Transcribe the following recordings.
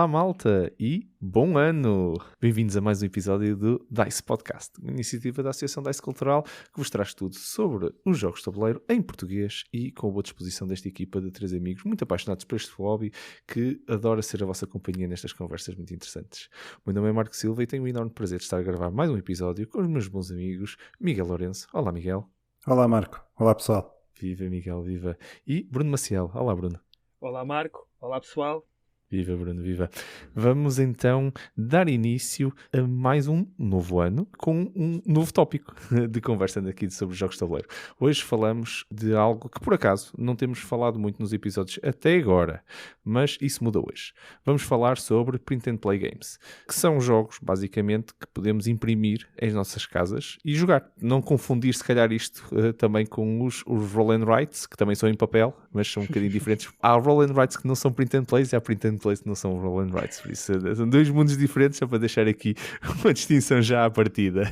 malta, e bom ano! Bem-vindos a mais um episódio do DICE Podcast, uma iniciativa da Associação DICE Cultural que vos traz tudo sobre os jogos de tabuleiro em português e com a boa disposição desta equipa de 3 amigos muito apaixonados por este hobby que adora ser a vossa companhia nestas conversas muito interessantes. O meu nome é Marco Silva e tenho o enorme prazer de estar a gravar mais um episódio com os meus bons amigos Miguel Lourenço. Olá, Miguel. Olá, Marco. Olá, pessoal. Viva, Miguel, viva. E Bruno Maciel. Olá, Bruno. Olá, Marco. Olá, pessoal. Viva, Bruno, viva. Vamos então dar início a mais um novo ano com um novo tópico de conversa aqui sobre jogos de tabuleiro. Hoje falamos de algo que, por acaso, não temos falado muito nos episódios até agora, mas isso muda hoje. Vamos falar sobre Print and Play Games, que são jogos, basicamente, que podemos imprimir em nossas casas e jogar. Não confundir, se calhar, isto também com os Roll and Writes, que também são em papel, mas são um bocadinho diferentes. Há Roll and Writes que não são Print and Plays e há Print and Plays que não são Roll and Writes. Por isso, são dois mundos diferentes, só para deixar aqui uma distinção já à partida.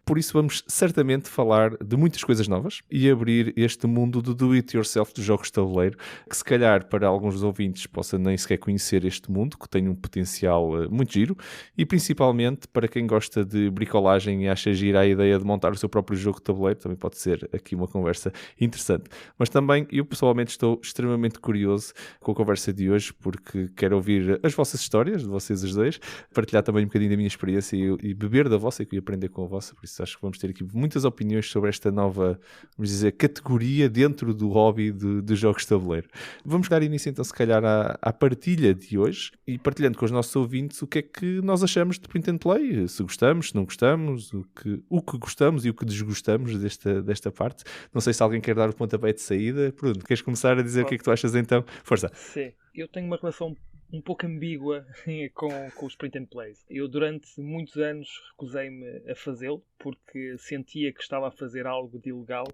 Por isso vamos certamente falar de muitas coisas novas e abrir este mundo do do-it-yourself dos jogos de tabuleiro, que se calhar para alguns dos ouvintes possa nem sequer conhecer este mundo, que tem um potencial muito giro, e principalmente para quem gosta de bricolagem e acha gira a ideia de montar o seu próprio jogo de tabuleiro, também pode ser aqui uma conversa interessante. Mas também eu pessoalmente estou extremamente curioso com a conversa de hoje, porque quero ouvir as vossas histórias, de vocês os dois, partilhar também um bocadinho da minha experiência e beber da vossa e aprender com a vossa, por isso acho que vamos ter aqui muitas opiniões sobre esta nova, vamos dizer, categoria dentro do hobby dos jogos de tabuleiro. Vamos dar início então se calhar à partilha de hoje e partilhando com os nossos ouvintes o que é que nós achamos de Print and Play, se gostamos, se não gostamos, o que gostamos e o que desgostamos desta parte. Não sei se alguém quer dar o pontapé de saída. Bruno, queres começar a dizer o que é que tu achas então? Força! Sim, eu tenho uma relação um pouco ambígua com os Print and Plays. Eu durante muitos anos recusei-me a fazê-lo porque sentia que estava a fazer algo de ilegal.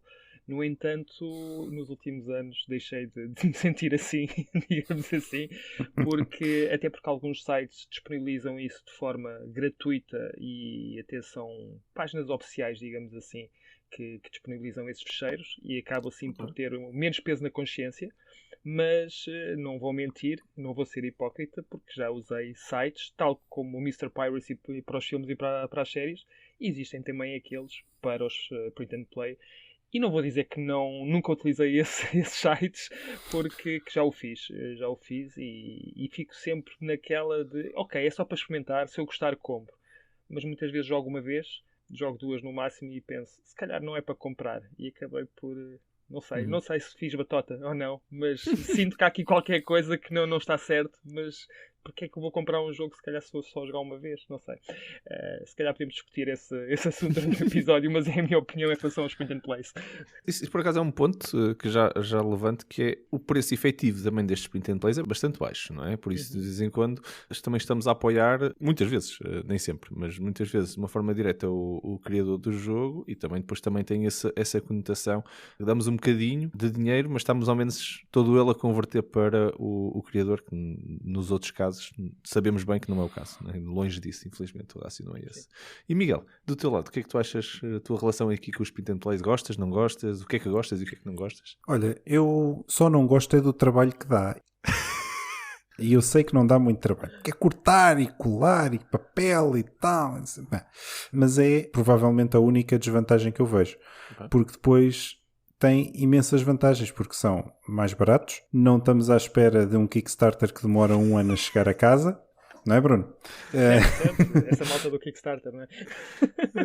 No entanto, nos últimos anos deixei de me sentir assim, digamos assim, até porque alguns sites disponibilizam isso de forma gratuita e até são páginas oficiais, digamos assim, que disponibilizam esses ficheiros e acabo assim por ter menos peso na consciência. Mas não vou mentir, não vou ser hipócrita, porque já usei sites, tal como o Mr. Piracy para os filmes e para as séries, e existem também aqueles para os Print and Play. E não vou dizer que nunca utilizei esses sites, porque que já o fiz e fico sempre naquela de, ok, é só para experimentar, se eu gostar compro. Mas muitas vezes jogo uma vez, jogo duas no máximo e penso, se calhar não é para comprar. E acabei por... Não sei se fiz batota ou não, mas sinto que há aqui qualquer coisa que não está certo, mas porque é que eu vou comprar um jogo se calhar se vou só jogar uma vez? Não sei. Se calhar podemos discutir esse assunto no episódio, mas é a minha opinião em relação aos Print and Plays. Isso por acaso é um ponto que já levanto, que é o preço efetivo também destes Print and Plays é bastante baixo, não é? Por isso, de vez em quando, também estamos a apoiar, muitas vezes, nem sempre, mas muitas vezes, de uma forma direta, o criador do jogo e também depois também tem essa conotação. Damos um bocadinho de dinheiro, mas estamos ao menos todo ele a converter para o criador, que nos outros casos sabemos bem que não é o caso, né? Longe disso, infelizmente, o rácio não é esse. E Miguel, do teu lado, o que é que tu achas, a tua relação aqui com os Print and Plays? Gostas, não gostas? O que é que gostas e o que é que não gostas? Olha, eu só não gosto é do trabalho que dá. E eu sei que não dá muito trabalho. Que é cortar e colar e papel e tal. Mas é provavelmente a única desvantagem que eu vejo. Okay. Porque depois tem imensas vantagens, porque são mais baratos, não estamos à espera de um Kickstarter que demora 1 ano a chegar a casa, não é, Bruno? Essa malta do Kickstarter, não é?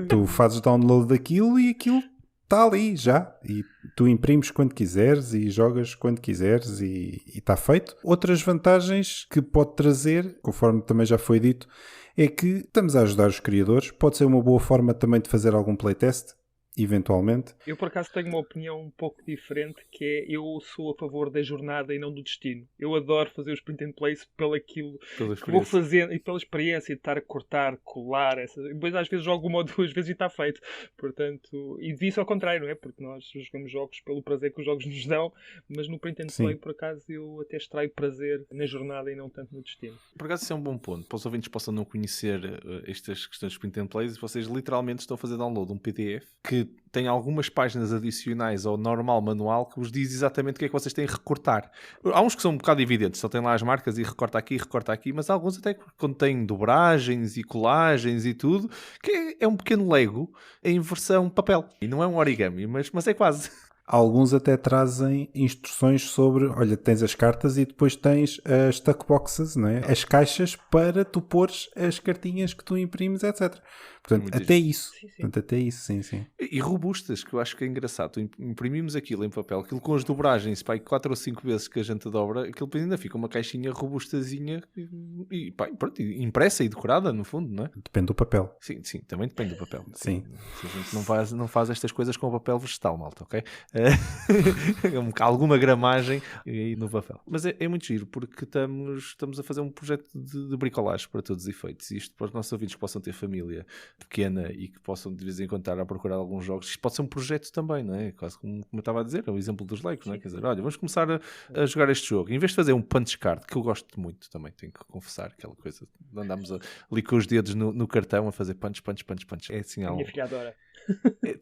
Tu fazes download daquilo e aquilo está ali já, e tu imprimes quando quiseres e jogas quando quiseres e está feito. Outras vantagens que pode trazer, conforme também já foi dito, é que estamos a ajudar os criadores, pode ser uma boa forma também de fazer algum playtest, eventualmente. Eu por acaso tenho uma opinião um pouco diferente, que é, eu sou a favor da jornada e não do destino. Eu adoro fazer os print and plays pelo aquilo que vou fazendo e pela experiência de estar a cortar, colar, depois às vezes jogo 1 ou 2 vezes e está feito. Portanto, e devia ser ao contrário, não é? Porque nós jogamos jogos pelo prazer que os jogos nos dão, mas no print and play, por acaso, eu até extraio prazer na jornada e não tanto no destino. Por acaso isso é um bom ponto. Para os ouvintes possam não conhecer estas questões de print and plays, vocês literalmente estão a fazer download de um PDF que que tem algumas páginas adicionais ao normal manual que vos diz exatamente o que é que vocês têm a recortar. Há uns que são um bocado evidentes, só tem lá as marcas e recorta aqui, mas alguns até contêm dobragens e colagens e tudo, que é um pequeno Lego em versão papel. E não é um origami, mas é quase. Alguns até trazem instruções sobre, olha, tens as cartas e depois tens as tuck boxes, não é? As caixas para tu pôres as cartinhas que tu imprimes, etc. Portanto, Muitas- até isso. Sim, sim. Portanto, até isso, sim. E robustas, que eu acho que é engraçado. Tu imprimimos aquilo em papel, aquilo com as dobragens, pá, 4 ou 5 vezes que a gente dobra, aquilo depois ainda fica uma caixinha robustazinha e pá, pronto, impressa e decorada, no fundo, não é? Depende do papel. Sim, também depende do papel. Sim. Se a gente não faz estas coisas com papel vegetal, malta, ok? Alguma gramagem aí no papel. Mas é muito giro, porque estamos a fazer um projeto de bricolagem para todos os efeitos. Isto para os nossos ouvintes que possam ter família pequena e que possam de vez em quando estar a procurar alguns jogos. Isto pode ser um projeto também, não é? Quase como eu estava a dizer, é o exemplo dos Legos, não é? Quer dizer, olha, vamos começar a jogar este jogo. Em vez de fazer um punch card, que eu gosto muito também, tenho que confessar, aquela coisa, andamos ali com os dedos no cartão a fazer punch. É assim A algo. minha filha adora.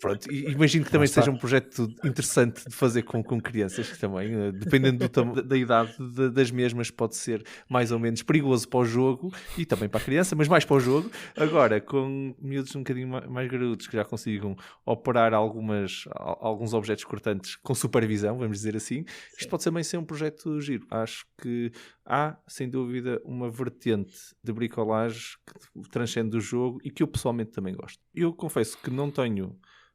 Pronto, e imagino que também está. seja um projeto interessante de fazer com crianças, que também, dependendo da idade das mesmas, pode ser mais ou menos perigoso para o jogo e também para a criança, mas mais para o jogo. Agora, com miúdos um bocadinho mais garotos que já consigam operar alguns objetos cortantes com supervisão, vamos dizer assim, isto pode também ser um projeto giro. Acho que há, sem dúvida, uma vertente de bricolagem que transcende o jogo e que eu pessoalmente também gosto. Eu confesso que não tenho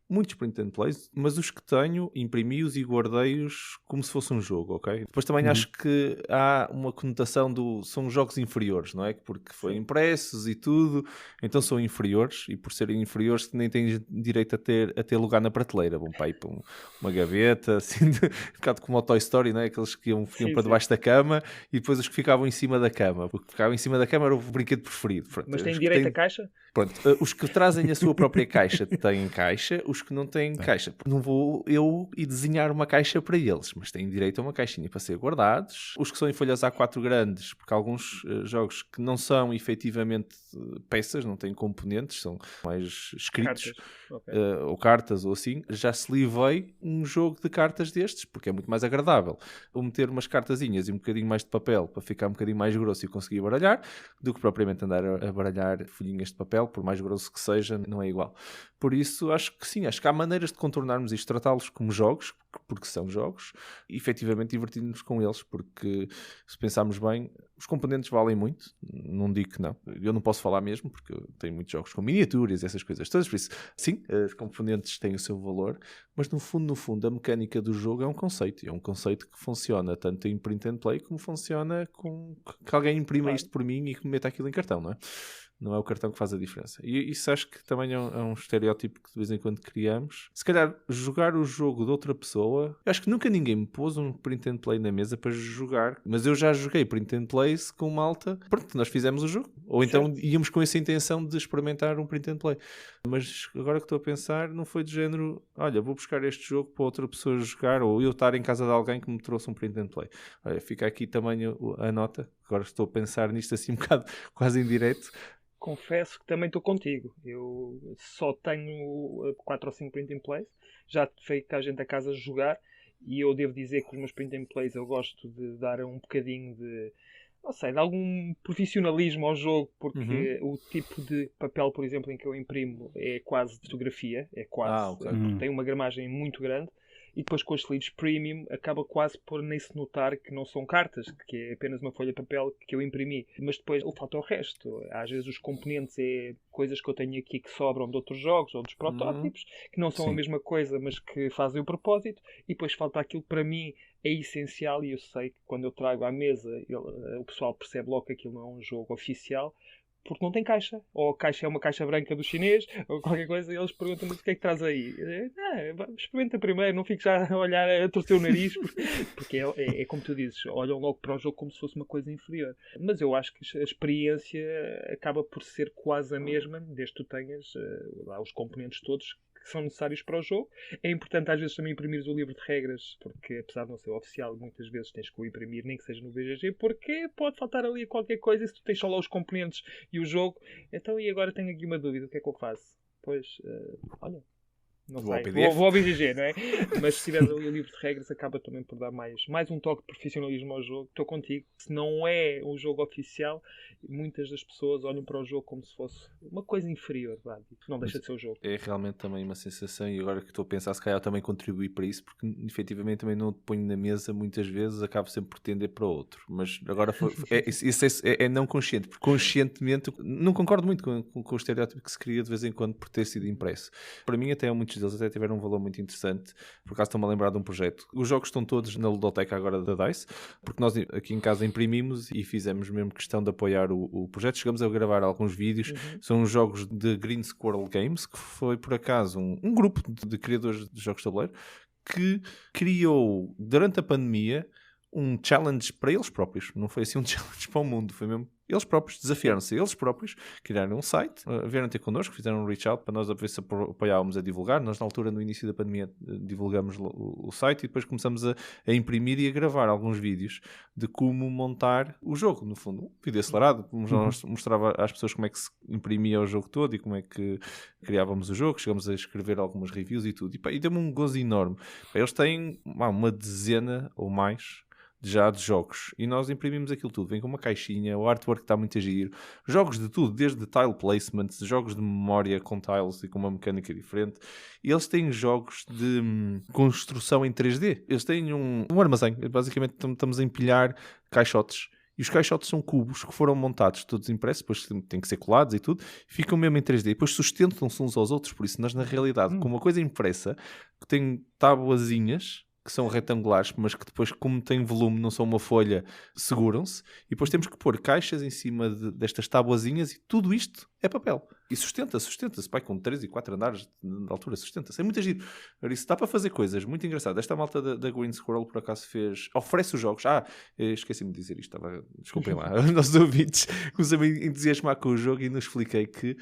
muitos print and plays, mas os que tenho, imprimi-os e guardei-os como se fosse um jogo, ok? Depois também acho que há uma conotação são jogos inferiores, não é? Porque foram impressos e tudo, então são inferiores, e por serem inferiores nem têm direito a ter lugar na prateleira. Vão para aí para uma gaveta, assim, um bocado como o Toy Story, não é? Aqueles que iam para debaixo da cama e depois os que ficavam em cima da cama. O que ficava em cima da cama era o brinquedo preferido. Pronto, Mas tem direito a caixa? Pronto, os que trazem a sua própria caixa têm caixa, os que não têm caixa. Não vou eu ir desenhar uma caixa para eles, mas têm direito a uma caixinha para ser guardados. Os que são em folhas A4 grandes, porque alguns jogos que não são efetivamente peças, não têm componentes, são mais escritos, ou cartas ou assim, já se livrei um jogo de cartas destes, porque é muito mais agradável eu meter umas cartazinhas e um bocadinho mais de papel para ficar um bocadinho mais grosso e conseguir baralhar, do que propriamente andar a baralhar folhinhas de papel, por mais grosso que seja, não é igual. Por isso, acho que sim, acho que há maneiras de contornarmos isto, tratá-los como jogos, porque são jogos, e efetivamente divertir-nos com eles, porque se pensarmos bem, os componentes valem muito, não digo que não. Eu não posso falar mesmo, porque eu tenho muitos jogos com miniaturas e essas coisas todas, por isso, sim, os componentes têm o seu valor, mas no fundo, a mecânica do jogo é um conceito que funciona tanto em print and play como funciona com que alguém imprima isto por mim e que me meta aquilo em cartão, não é? Não é o cartão que faz a diferença. E isso acho que também é um estereótipo que de vez em quando criamos. Se calhar jogar o jogo de outra pessoa... Eu acho que nunca ninguém me pôs um print and play na mesa para jogar. Mas eu já joguei print and plays com malta. Pronto, nós fizemos o jogo. Ou então íamos com essa intenção de experimentar um print and play. Mas agora que estou a pensar, não foi de género... Olha, vou buscar este jogo para outra pessoa jogar. Ou eu estar em casa de alguém que me trouxe um print and play. Olha, fica aqui também a nota. Agora estou a pensar nisto assim um bocado quase em direto. Confesso que também estou contigo. Eu só tenho 4 ou 5 print and plays. Já veio cá a gente a casa jogar e eu devo dizer que os meus print and plays eu gosto de dar um bocadinho de, não sei, de algum profissionalismo ao jogo, porque o tipo de papel, por exemplo, em que eu imprimo é quase de fotografia, é quase, porque tem uma gramagem muito grande. E depois com os sleeves premium acaba quase por nem se notar que não são cartas, que é apenas uma folha de papel que eu imprimi. Mas depois falta o resto. Às vezes os componentes é coisas que eu tenho aqui que sobram de outros jogos ou dos protótipos, que não são a mesma coisa, mas que fazem o propósito. E depois falta aquilo que para mim é essencial, e eu sei que quando eu trago à mesa o pessoal percebe logo que aquilo não é um jogo oficial, porque não tem caixa. Ou a caixa é uma caixa branca do chinês, ou qualquer coisa, e eles perguntam-me o que é que traz aí. Experimenta primeiro, não fiques já a olhar, a torcer o nariz, porque é como tu dizes, olham logo para o jogo como se fosse uma coisa inferior. Mas eu acho que a experiência acaba por ser quase a mesma, desde que tu tenhas lá os componentes todos que são necessários para o jogo. É importante às vezes também imprimir o livro de regras, porque apesar de não ser oficial, muitas vezes tens que o imprimir, nem que seja no BGG, porque pode faltar ali qualquer coisa e se tu tens só lá os componentes e o jogo, então e agora tenho aqui uma dúvida, o que é que eu faço? Pois, olha, Não Vou ao sei, PDF. vou ao BGG, não é? Mas se tiver ali o livro de regras, acaba também por dar mais um toque de profissionalismo ao jogo. Estou contigo. Se não é um jogo oficial, muitas das pessoas olham para o jogo como se fosse uma coisa inferior, vá, não deixa de ser o jogo. É realmente também uma sensação, e agora que estou a pensar, se calhar também contribuir para isso, porque efetivamente também não te ponho na mesa muitas vezes, acabo sempre por tender para outro. Mas agora isso é não consciente, porque conscientemente não concordo muito com o estereótipo que se cria de vez em quando por ter sido impresso. Para mim, até muitos deles até tiveram um valor muito interessante. Por acaso estou-me a lembrar de um projeto. Os jogos estão todos na ludoteca agora da DICE, porque nós aqui em casa imprimimos e fizemos mesmo questão de apoiar o projeto. Chegamos a gravar alguns vídeos. São os jogos de Green Squirrel Games, que foi por acaso um grupo de criadores de jogos de tabuleiro que criou durante a pandemia um challenge para eles próprios. Não foi assim um challenge para o mundo, foi mesmo eles próprios, desafiaram-se eles próprios, criaram um site, vieram ter connosco, fizeram um reach out para nós a ver se apoiávamos a divulgar. Nós na altura, no início da pandemia, divulgamos o site e depois começamos a imprimir e a gravar alguns vídeos de como montar o jogo, no fundo, um vídeo acelerado, mostrava às pessoas como é que se imprimia o jogo todo e como é que criávamos o jogo. Chegamos a escrever algumas reviews e tudo, e deu-me um gozo enorme. Eles têm uma dezena ou mais já de jogos, e nós imprimimos aquilo tudo, vem com uma caixinha, o artwork está muito a giro, jogos de tudo, desde tile placement, jogos de memória com tiles e com uma mecânica diferente. E eles têm jogos de construção em 3D, eles têm um armazém, basicamente estamos a empilhar caixotes, e os caixotes são cubos que foram montados, todos impressos, depois têm que ser colados e tudo, ficam mesmo em 3D, e depois sustentam-se uns aos outros. Por isso nós, na realidade, com uma coisa impressa, que tem tabuazinhas que são retangulares, mas que depois, como têm volume, não são uma folha, seguram-se, e depois temos que pôr caixas em cima destas tabuazinhas, e tudo isto é papel. E sustenta-se, pai, com 3 e 4 andares de altura, sustenta-se. É muito giro. Isso dá para fazer coisas muito engraçadas. Esta malta da Green Squirrel, por acaso, oferece os jogos. Esqueci-me de dizer isto, desculpem lá, os nossos ouvintes, comecei-me a entusiasmar com o jogo e nos expliquei que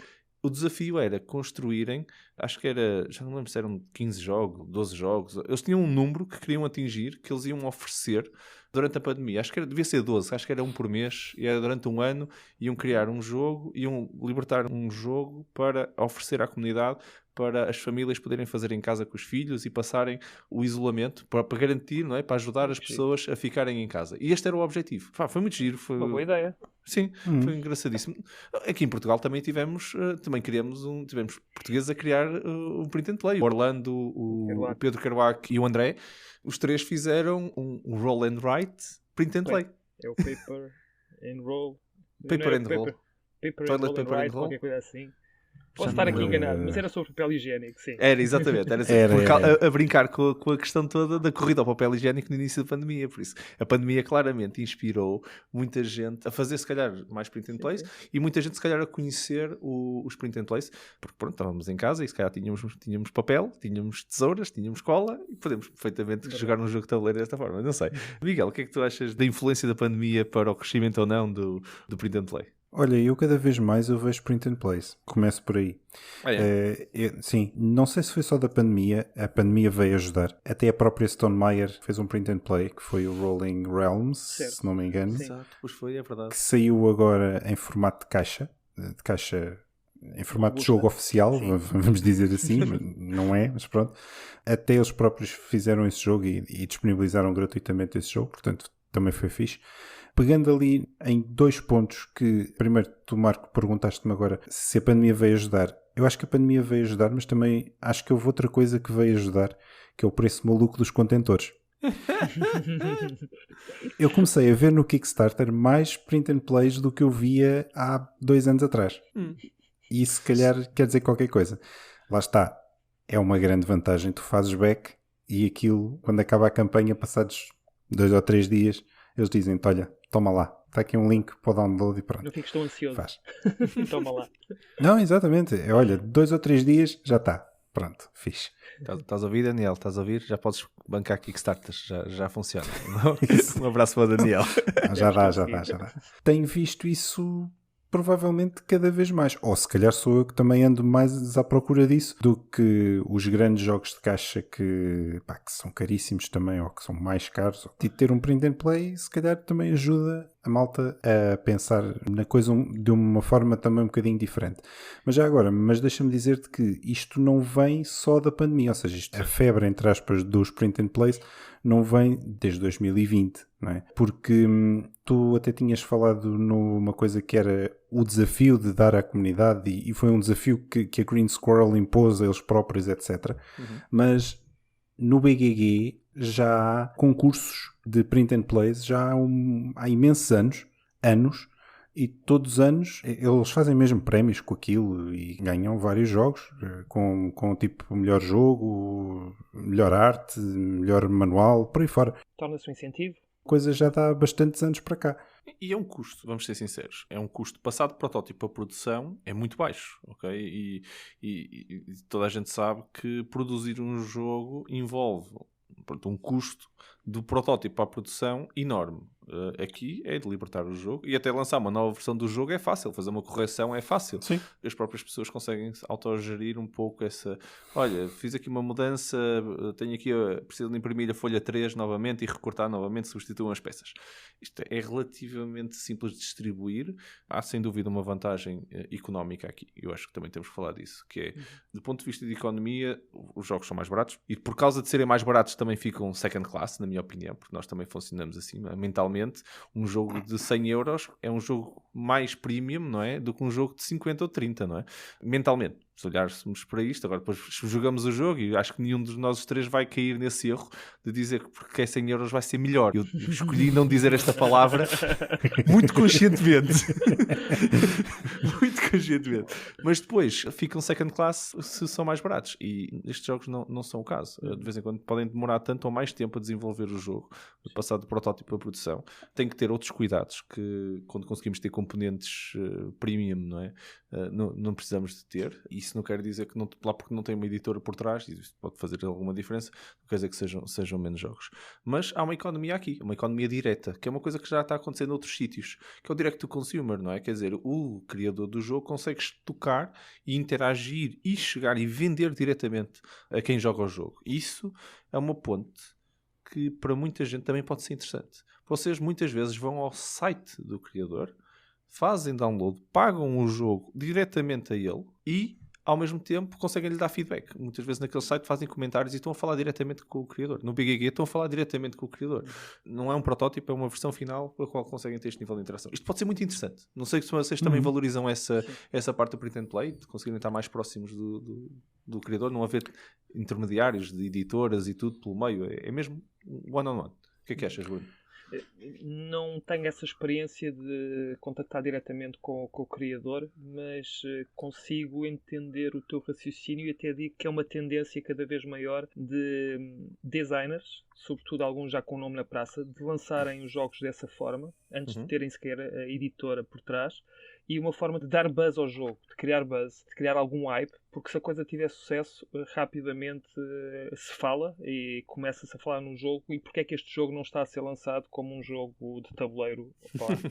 o desafio era construírem, acho que era, já não lembro se eram 15 jogos, 12 jogos, eles tinham um número que queriam atingir, que eles iam oferecer durante a pandemia. Acho que devia ser 12, acho que era um por mês, e era durante um ano, iam criar um jogo, iam libertar um jogo para oferecer à comunidade, para as famílias poderem fazer em casa com os filhos e passarem o isolamento, para garantir, não é? Para ajudar as pessoas a ficarem em casa. E este era o objetivo. Foi muito giro. Foi uma boa ideia. Sim, foi engraçadíssimo. Aqui em Portugal também tivemos portugueses a criar um print and play. O Orlando, o Pedro Carbac e o André, os três fizeram um roll and write print and play. É o paper and roll. Paper and roll. Paper Toilet and roll paper and and write, roll. qualquer coisa assim. Posso estar aqui enganado, mas era sobre papel higiênico, sim. Era, exatamente. Era, assim, a brincar com a questão toda da corrida ao papel higiênico no início da pandemia. Por isso, a pandemia claramente inspirou muita gente a fazer, se calhar, mais print and plays, e muita gente, se calhar, a conhecer os print and plays, porque, pronto, estávamos em casa e, se calhar, tínhamos papel, tínhamos tesouras, tínhamos cola, e podemos perfeitamente jogar um jogo de tabuleiro desta forma. Não sei. Miguel, o que é que tu achas da influência da pandemia para o crescimento ou não do print and play? Olha, eu cada vez mais eu vejo print and plays. Começo por aí. Sim, não sei se foi só da pandemia. A pandemia veio ajudar. Até a própria Stone Meyer fez um print and play, que foi o Rolling Realms, se não me engano. Exato, pois foi, é verdade. Que saiu agora em formato de caixa. Em formato de jogo oficial, vamos dizer assim. Não é, mas pronto. Até eles próprios fizeram esse jogo e disponibilizaram gratuitamente esse jogo. Portanto, também foi fixe. Pegando ali em 2 pontos que, primeiro, tu, Marco, perguntaste-me agora se a pandemia veio ajudar. Eu acho que a pandemia veio ajudar, mas também acho que houve outra coisa que veio ajudar, que é o preço maluco dos contentores. Eu comecei a ver no Kickstarter mais print and plays do que eu via há 2 anos atrás. E isso, se calhar, quer dizer qualquer coisa. Lá está. É uma grande vantagem. Tu fazes back e aquilo, quando acaba a campanha, passados 2 ou 3 dias, eles dizem-te, olha, toma lá, está aqui um link para o download e pronto. Não fiques tão ansioso. Faz. Toma lá. Não, exatamente. Olha, 2 ou 3 dias, já está. Pronto, fixe. Estás a ouvir, Daniel? Estás a ouvir? Já podes bancar Kickstarters, já funciona. Um abraço para o Daniel. Já dá. Tenho visto isso provavelmente cada vez mais. Ou se calhar sou eu que também ando mais à procura disso do que os grandes jogos de caixa que são caríssimos também, ou que são mais caros. E ter um print and play se calhar também ajuda a malta a pensar na coisa de uma forma também um bocadinho diferente. Mas já agora, deixa-me dizer-te que isto não vem só da pandemia, ou seja, a febre, entre aspas, dos print and plays não vem desde 2020, não é? Porque tu até tinhas falado numa coisa que era o desafio de dar à comunidade e foi um desafio que a Green Squirrel impôs a eles próprios, etc. Mas no BGG já há concursos de print and plays já há imensos anos, e todos os anos eles fazem mesmo prémios com aquilo e ganham vários jogos com tipo melhor jogo, melhor arte, melhor manual, por aí fora. Torna-se um incentivo. Coisa já dá bastantes anos para cá. E é um custo, vamos ser sinceros, é um custo passado de protótipo para produção, é muito baixo, ok? E toda a gente sabe que produzir um jogo envolve um custo do protótipo para a produção enorme. Aqui é de libertar o jogo e até lançar uma nova versão do jogo é fácil, fazer uma correção é fácil. Sim. As próprias pessoas conseguem autogerir um pouco essa... Olha, fiz aqui uma mudança, tenho aqui, preciso de imprimir a folha 3 novamente e recortar novamente, substituam as peças. Isto é relativamente simples de distribuir. Há sem dúvida uma vantagem económica aqui. Eu acho que também temos que falar disso, que é, do ponto de vista de economia, os jogos são mais baratos e por causa de serem mais baratos também ficam second class, na minha opinião, porque nós também funcionamos assim, mentalmente. Um jogo de 100 euros é um jogo mais premium, não é? Do que um jogo de 50 ou 30, não é? Mentalmente, se olhássemos para isto, agora depois jogamos o jogo e acho que nenhum de nós três vai cair nesse erro de dizer que porque é 100 euros vai ser melhor. Eu escolhi não dizer esta palavra muito conscientemente. Muito conscientemente. Mas depois ficam second class se são mais baratos. E estes jogos não são o caso. De vez em quando podem demorar tanto ou mais tempo a desenvolver o jogo, de passar do protótipo à produção. Tem que ter outros cuidados que quando conseguimos ter componentes premium, não é? Não precisamos de ter. Isso não quer dizer que lá porque não tem uma editora por trás, e isso pode fazer alguma diferença, não quer dizer que sejam menos jogos. Mas há uma economia aqui, uma economia direta, que é uma coisa que já está acontecendo em outros sítios, que é o direct to consumer, não é? Quer dizer, o criador do jogo consegue tocar e interagir e chegar e vender diretamente a quem joga o jogo. Isso é uma ponte que para muita gente também pode ser interessante. Vocês muitas vezes vão ao site do criador, fazem download, pagam o jogo diretamente a ele e, ao mesmo tempo, conseguem-lhe dar feedback. Muitas vezes naquele site fazem comentários e estão a falar diretamente com o criador. No BGG estão a falar diretamente com o criador. Não é um protótipo, é uma versão final com a qual conseguem ter este nível de interação. Isto pode ser muito interessante. Não sei se vocês também valorizam essa parte do print and play, de conseguirem estar mais próximos do criador, não haver intermediários de editoras e tudo pelo meio. É mesmo one-on-one. O que é que achas, Bruno? Não tenho essa experiência de contactar diretamente com o criador, mas consigo entender o teu raciocínio e até digo que é uma tendência cada vez maior de designers, sobretudo alguns já com nome na praça, de lançarem os jogos dessa forma, antes de terem sequer a editora por trás, e uma forma de dar buzz ao jogo, de criar buzz, de criar algum hype, porque se a coisa tiver sucesso, rapidamente se fala e começa-se a falar num jogo e porque é que este jogo não está a ser lançado como um jogo de tabuleiro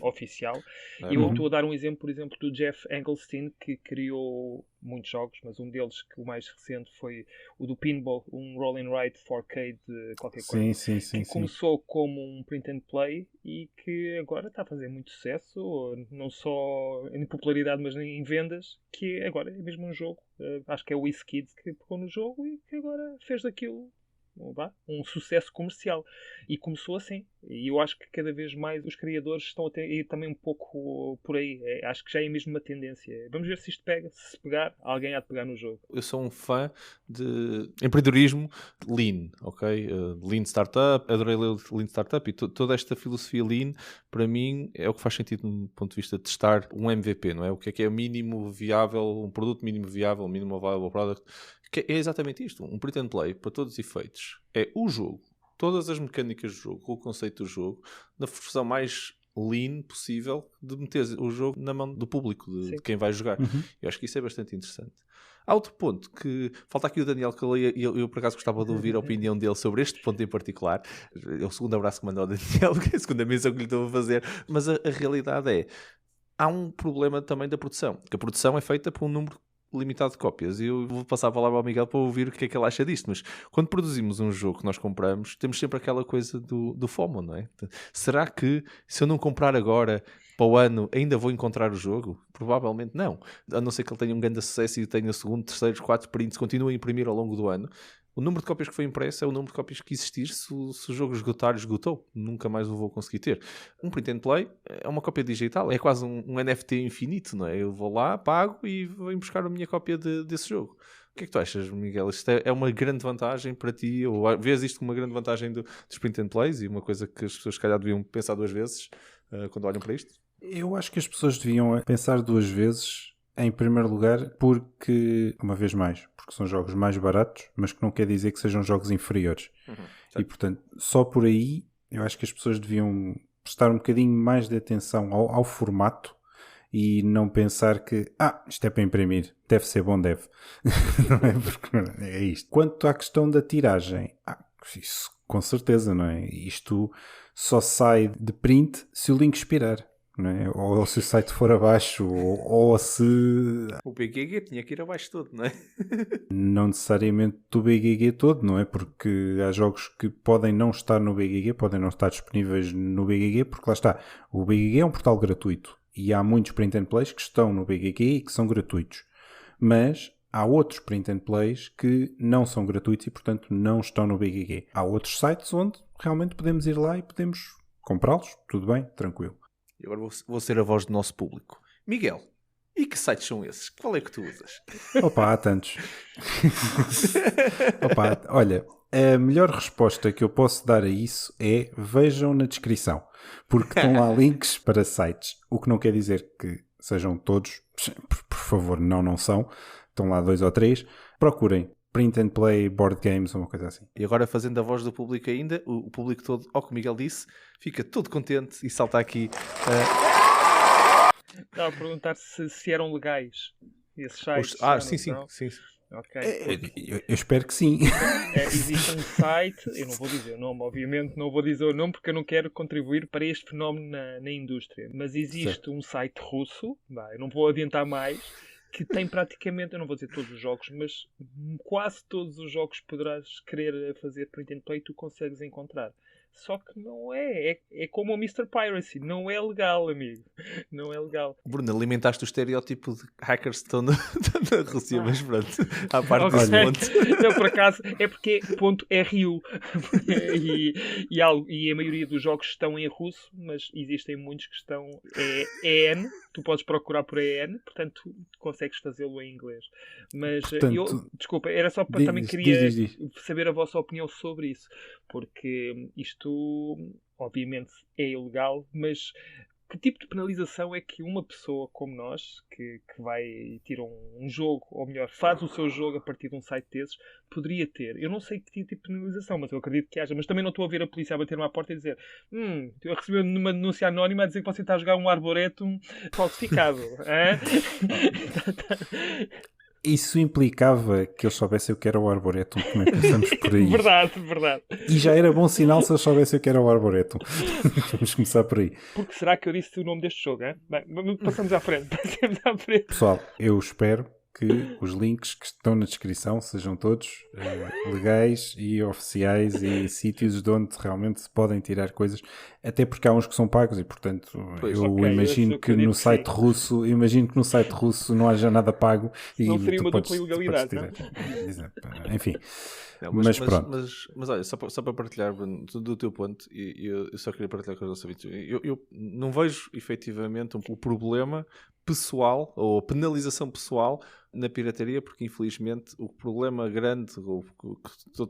oficial. E eu estou a dar um exemplo, por exemplo, do Jeff Engelstein, que criou muitos jogos, mas um deles, que o mais recente foi o do Pinball, um Roll and Write 4K de qualquer coisa. Sim. Começou como um print and play e que agora está a fazer muito sucesso, não só em popularidade, mas em vendas, que agora é mesmo um jogo. Acho que é o WizKids que pegou no jogo e que agora fez daquilo um sucesso comercial. E começou assim. E eu acho que cada vez mais os criadores estão a ir também um pouco por aí. Acho que já é mesmo uma tendência. Vamos ver se isto pega. Se pegar, alguém há de pegar no jogo. Eu sou um fã de empreendedorismo Lean, ok? Lean Startup, adorei ler Lean Startup e toda esta filosofia Lean, para mim, é o que faz sentido do ponto de vista de testar um MVP, não é? O que é o mínimo viável, um produto mínimo viável, mínimo viable product, que é exatamente isto. Um print and play, para todos os efeitos, é o jogo. Todas as mecânicas do jogo, o conceito do jogo, na versão mais lean possível de meter o jogo na mão do público, de quem vai jogar. Eu acho que isso é bastante interessante. Há outro ponto que... Falta aqui o Daniel Caleia e eu por acaso gostava de ouvir a opinião dele sobre este ponto em particular. É o segundo abraço que mandou ao Daniel, que é a segunda menção que lhe estou a fazer. Mas a realidade é... Há um problema também da produção. Que a produção é feita por um número limitado de cópias. E eu vou passar a palavra ao Miguel para ouvir o que é que ele acha disto. Mas quando produzimos um jogo que nós compramos, temos sempre aquela coisa do FOMO, não é? Será que se eu não comprar agora, para o ano, ainda vou encontrar o jogo? Provavelmente não. A não ser que ele tenha um grande sucesso e tenha segundo, terceiro, quarto prints, continue a imprimir ao longo do ano. O número de cópias que foi impresso é o número de cópias que existir. Se o jogo esgotar, esgotou. Nunca mais o vou conseguir ter. Um print and play é uma cópia digital. É quase um NFT infinito, não é? Eu vou lá, pago e venho buscar a minha cópia desse jogo. O que é que tu achas, Miguel? Isto é uma grande vantagem para ti? Ou vês isto como uma grande vantagem dos print and plays e uma coisa que as pessoas, se calhar, deviam pensar duas vezes quando olham para isto? Eu acho que as pessoas deviam pensar duas vezes, em primeiro lugar, porque, uma vez mais, porque são jogos mais baratos, mas que não quer dizer que sejam jogos inferiores. E, portanto, só por aí, eu acho que as pessoas deviam prestar um bocadinho mais de atenção ao formato e não pensar que, isto é para imprimir, deve ser bom, deve. Não é? Porque é isto. Quanto à questão da tiragem, isso com certeza, não é? Isto só sai de print se o link expirar. Não é? Ou se o site for abaixo, ou se... O BGG tinha que ir abaixo todo, não é? Não necessariamente do BGG todo, não é? Porque há jogos que podem não estar no BGG, podem não estar disponíveis no BGG, porque lá está, o BGG é um portal gratuito e há muitos print and plays que estão no BGG e que são gratuitos. Mas há outros print and plays que não são gratuitos e, portanto, não estão no BGG. Há outros sites onde realmente podemos ir lá e podemos comprá-los, tudo bem, tranquilo. E agora vou ser a voz do nosso público. Miguel, e que sites são esses? Qual é que tu usas? Opa, há tantos. Opa, olha, a melhor resposta que eu posso dar a isso é vejam na descrição, porque estão lá links para sites, o que não quer dizer que sejam todos, por favor, não são, estão lá 2 ou 3, procurem print and play, board games ou uma coisa assim. E agora fazendo a voz do público ainda, o público todo, ao que o Miguel disse, fica todo contente e salta aqui. Estava a perguntar se eram legais esses sites. Sim. Ok. Eu espero que sim. Existe um site, eu não vou dizer o nome, obviamente não vou dizer o nome porque eu não quero contribuir para este fenómeno na indústria, mas existe um site russo, eu não vou adiantar mais, que tem praticamente, eu não vou dizer todos os jogos, mas quase todos os jogos que poderás querer fazer print and play tu consegues encontrar. Só que não é como o Mr. Piracy, não é legal, amigo. Não é legal. Bruno, alimentaste o estereótipo de hackers que estão na Rússia, mas pronto, à parte Okay. desse ponto. Não, por acaso, é porque .ru e a maioria dos jogos estão em russo, mas existem muitos que estão EN, tu podes procurar por EN, portanto tu consegues fazê-lo em inglês. Mas Portanto, desculpa, era só para também queria saber a vossa opinião sobre isso, porque isto obviamente é ilegal, mas que tipo de penalização é que uma pessoa como nós, que vai tirar um jogo, ou melhor, faz o seu jogo a partir de um site desses, poderia ter? Eu não sei que tipo de penalização, mas eu acredito que haja. Mas também não estou a ver a polícia a bater-me à porta e dizer eu recebi uma denúncia anónima a dizer que você está a jogar um Arboretum falsificado. Isso implicava que eles soubessem o que era o Arboretum, como é que passamos por aí? Verdade. E já era bom sinal se eles soubessem o que era o Arboretum. Vamos começar por aí. Porque será que eu disse o nome deste jogo? Hein? Bem, passamos à frente. Pessoal, eu espero que os links que estão na descrição sejam todos legais e oficiais e sítios de onde realmente se podem tirar coisas, até porque há uns que são pagos e, portanto, imagino que no site russo, não haja nada pago e não seria tu uma podes, dupla ilegalidade, tu podes tirar. Enfim. Não, mas pronto. Mas olha, só para partilhar, Bruno, do teu ponto, eu só queria partilhar com os nossos ouvintes. Eu não vejo efetivamente o problema pessoal ou a penalização pessoal na pirataria, porque infelizmente o problema grande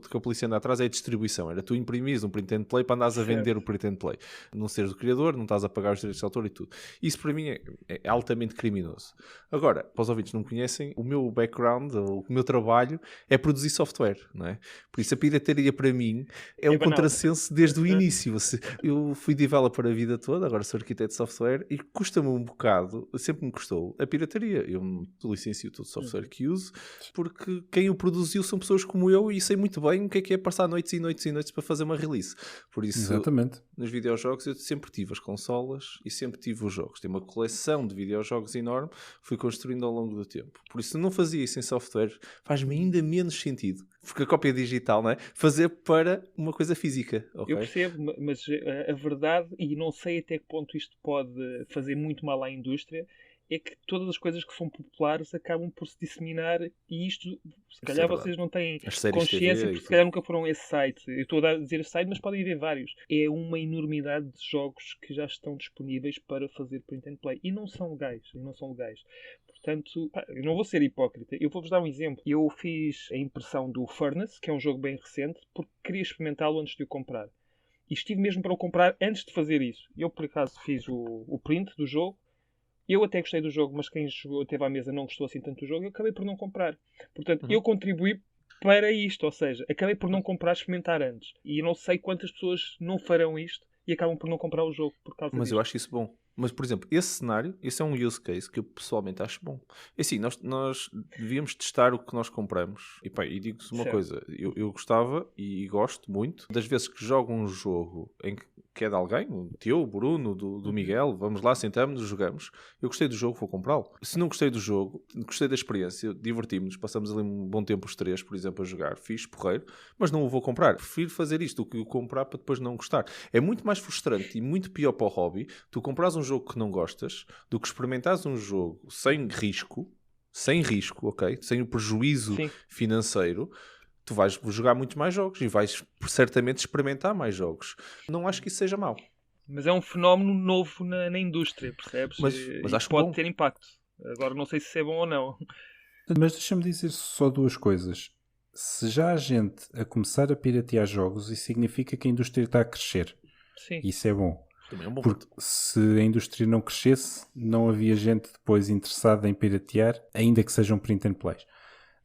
que a polícia anda atrás é a distribuição. Era tu imprimires um print and play para andares a vender o print and play. Não seres o criador, não estás a pagar os direitos de autor e tudo. Isso para mim é altamente criminoso. Agora, para os ouvintes que não conhecem, o meu background, o meu trabalho é produzir software, não é? Por isso a pirataria para mim é um contrassenso desde o início. Eu fui developer a vida toda, agora sou arquiteto de software e custa-me um bocado, sempre me custou, a pirataria. Eu licencio todo software que uso, porque quem o produziu são pessoas como eu e sei muito bem o que é passar noites e noites e noites para fazer uma release. Por isso, Exatamente. nos videojogos eu sempre tive as consolas e sempre tive os jogos. Tenho uma coleção de videojogos enorme, fui construindo ao longo do tempo. Por isso, se não fazia isso em software, faz-me ainda menos sentido. Porque a cópia digital, não é? Fazer para uma coisa física. Okay? Eu percebo, mas a verdade, e não sei até que ponto isto pode fazer muito mal à indústria, é que todas as coisas que são populares acabam por se disseminar e isto, se calhar vocês não têm consciência, porque se calhar nunca foram a esse site. Eu estou a dizer esse site, mas podem haver vários. É uma enormidade de jogos que já estão disponíveis para fazer print and play e não são legais. Portanto, eu não vou ser hipócrita. Eu vou-vos dar um exemplo. Eu fiz a impressão do Furnace, que é um jogo bem recente, porque queria experimentá-lo antes de o comprar. E estive mesmo para o comprar antes de fazer isso. Eu, por acaso, fiz o print do jogo. Eu até gostei do jogo, mas quem jogou, teve à mesa não gostou assim tanto do jogo, eu acabei por não comprar. Portanto, eu contribuí para isto, ou seja, acabei por não comprar, experimentar antes. E não sei quantas pessoas não farão isto e acabam por não comprar o jogo por causa disto. Eu acho isso bom. Mas, por exemplo, esse cenário, esse é um use case que eu pessoalmente acho bom. É assim, nós devíamos testar o que nós compramos. E digo-vos uma coisa, eu gostava e gosto muito das vezes que jogo um jogo em que é de alguém, o teu, o Bruno, do Miguel, vamos lá, sentamos-nos, jogamos. Eu gostei do jogo, vou comprá-lo. Se não gostei do jogo, gostei da experiência, divertimos-nos, passamos ali um bom tempo os três, por exemplo, a jogar, fiz, porreiro, mas não o vou comprar. Prefiro fazer isto do que o comprar para depois não gostar. É muito mais frustrante e muito pior para o hobby tu compras um jogo que não gostas do que experimentares um jogo sem risco, ok? Sem o prejuízo financeiro. Tu vais jogar muito mais jogos e vais certamente experimentar mais jogos. Não acho que isso seja mau. Mas é um fenómeno novo na indústria, percebes? Mas acho que pode ter impacto. Agora não sei se é bom ou não. Mas deixa-me dizer só duas coisas. Se já há gente a começar a piratear jogos, isso significa que a indústria está a crescer. Sim. Isso é bom. Também é um bom Porque se a indústria não crescesse, não havia gente depois interessada em piratear, ainda que sejam print and plays.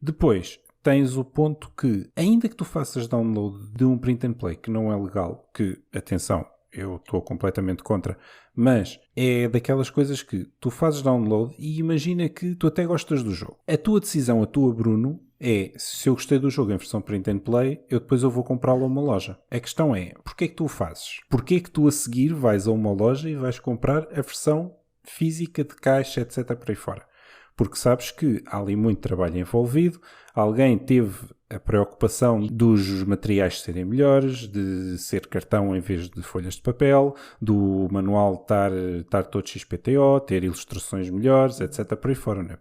Depois, tens o ponto que, ainda que tu faças download de um print and play que não é legal, que, atenção, eu estou completamente contra, mas é daquelas coisas que tu fazes download e imagina que tu até gostas do jogo. A tua decisão, a tua, Bruno, é, se eu gostei do jogo em versão print and play, eu vou comprá-lo a uma loja. A questão é, porquê é que tu o fazes? Porquê é que tu a seguir vais a uma loja e vais comprar a versão física de caixa, etc. por aí fora? Porque sabes que há ali muito trabalho envolvido, alguém teve a preocupação dos materiais serem melhores, de ser cartão em vez de folhas de papel, do manual estar todo XPTO, ter ilustrações melhores, etc. por aí fora. Não é?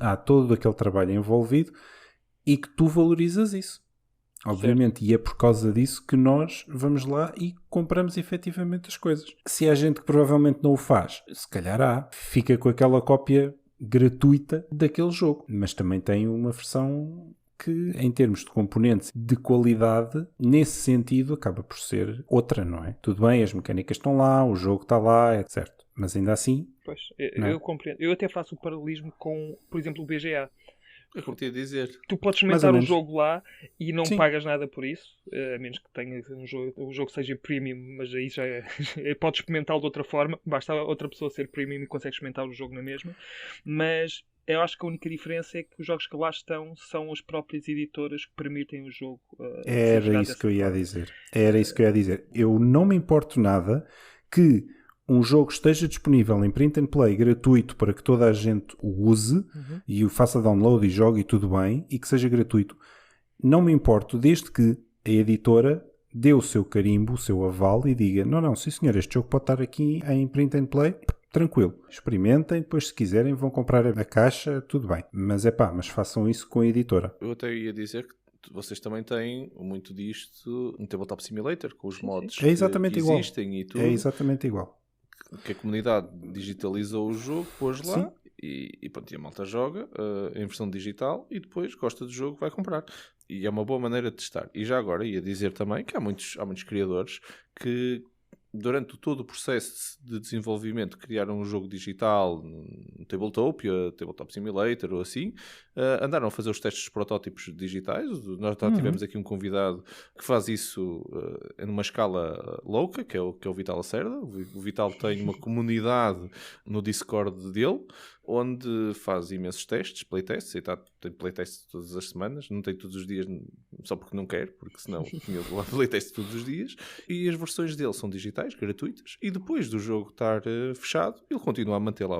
Há todo aquele trabalho envolvido e que tu valorizas isso. Obviamente, e é por causa disso que nós vamos lá e compramos efetivamente as coisas. Se há gente que provavelmente não o faz, se calhar fica com aquela cópia gratuita daquele jogo, mas também tem uma versão que, em termos de componentes de qualidade, nesse sentido acaba por ser outra, não é? Tudo bem, as mecânicas estão lá, o jogo está lá, é certo, mas ainda assim... Pois, eu compreendo. Eu até faço o paralelismo com, por exemplo, o BGA. Eu curti a dizer. Tu podes experimentar o jogo lá e não pagas nada por isso, a menos que tenhas o jogo seja premium, mas aí já podes experimentá-lo de outra forma, basta outra pessoa ser premium e consegue experimentar o jogo na mesma, mas eu acho que a única diferença é que os jogos que lá estão são as próprias editoras que permitem o jogo. Era isso que eu ia dizer. Eu não me importo nada que um jogo esteja disponível em print and play gratuito para que toda a gente o use e o faça download e jogue e tudo bem, e que seja gratuito. Não me importo desde que a editora dê o seu carimbo, o seu aval e diga, não, sim senhor, este jogo pode estar aqui em print and play, tranquilo, experimentem, depois se quiserem vão comprar a caixa, tudo bem. Mas mas façam isso com a editora. Eu até ia dizer que vocês também têm muito disto no Tabletop Simulator, com os mods é exatamente que igual. Existem e tudo. É exatamente igual. Que a comunidade digitalizou o jogo, pôs lá e pronto, e a malta joga em versão digital e depois gosta do jogo, vai comprar. E é uma boa maneira de testar. E já agora ia dizer também que há muitos criadores que durante todo o processo de desenvolvimento criaram um jogo digital no Tabletopia, Tabletop Simulator ou assim, andaram a fazer os testes dos protótipos digitais. Nós já tivemos aqui um convidado que faz isso numa escala louca, que é o Vital Lacerda. O Vital tem uma comunidade no Discord dele onde faz imensos testes, playtests, e tem playtests todas as semanas, não tem todos os dias só porque não quer, porque senão tinha lá playtest todos os dias, e as versões dele são digitais, gratuitas, e depois do jogo estar fechado, ele continua a manter lá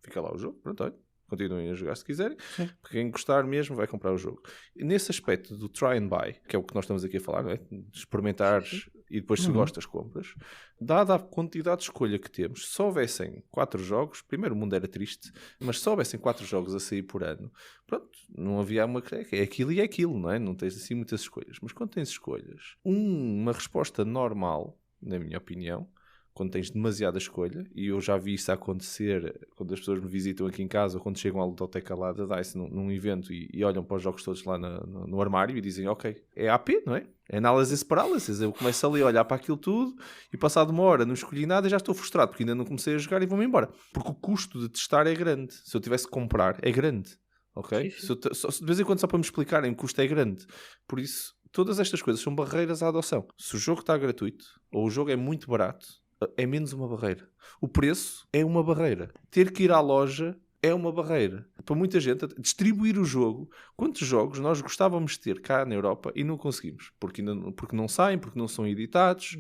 fica lá o jogo, pronto, olha. Continuem a jogar se quiserem, porque quem gostar mesmo vai comprar o jogo. E nesse aspecto do try and buy, que é o que nós estamos aqui a falar, não é? Experimentar e depois se gostas, compras. Dada a quantidade de escolha que temos, se houvessem 4 jogos, primeiro o mundo era triste, mas se houvessem 4 jogos a sair por ano, pronto, não havia é aquilo e é aquilo, não é? Não tens assim muitas escolhas. Mas quando tens escolhas, uma resposta normal, na minha opinião, quando tens demasiada escolha, e eu já vi isso acontecer quando as pessoas me visitam aqui em casa ou quando chegam à ludoteca lá da DICE num evento e olham para os jogos todos lá no armário e dizem, ok, é AP, não é? É analysis paralysis. Eu começo ali a olhar para aquilo tudo e passado uma hora não escolhi nada e já estou frustrado porque ainda não comecei a jogar e vou-me embora. Porque o custo de testar é grande. Se eu tivesse que comprar, é grande. Ok? Sim. De vez em quando só para me explicarem, o custo é grande. Por isso, todas estas coisas são barreiras à adoção. Se o jogo está gratuito ou o jogo é muito barato, é menos uma barreira. O preço é uma barreira. Ter que ir à loja é uma barreira. Para muita gente, distribuir o jogo, quantos jogos nós gostávamos de ter cá na Europa e não conseguimos? Porque não saem, porque não são editados.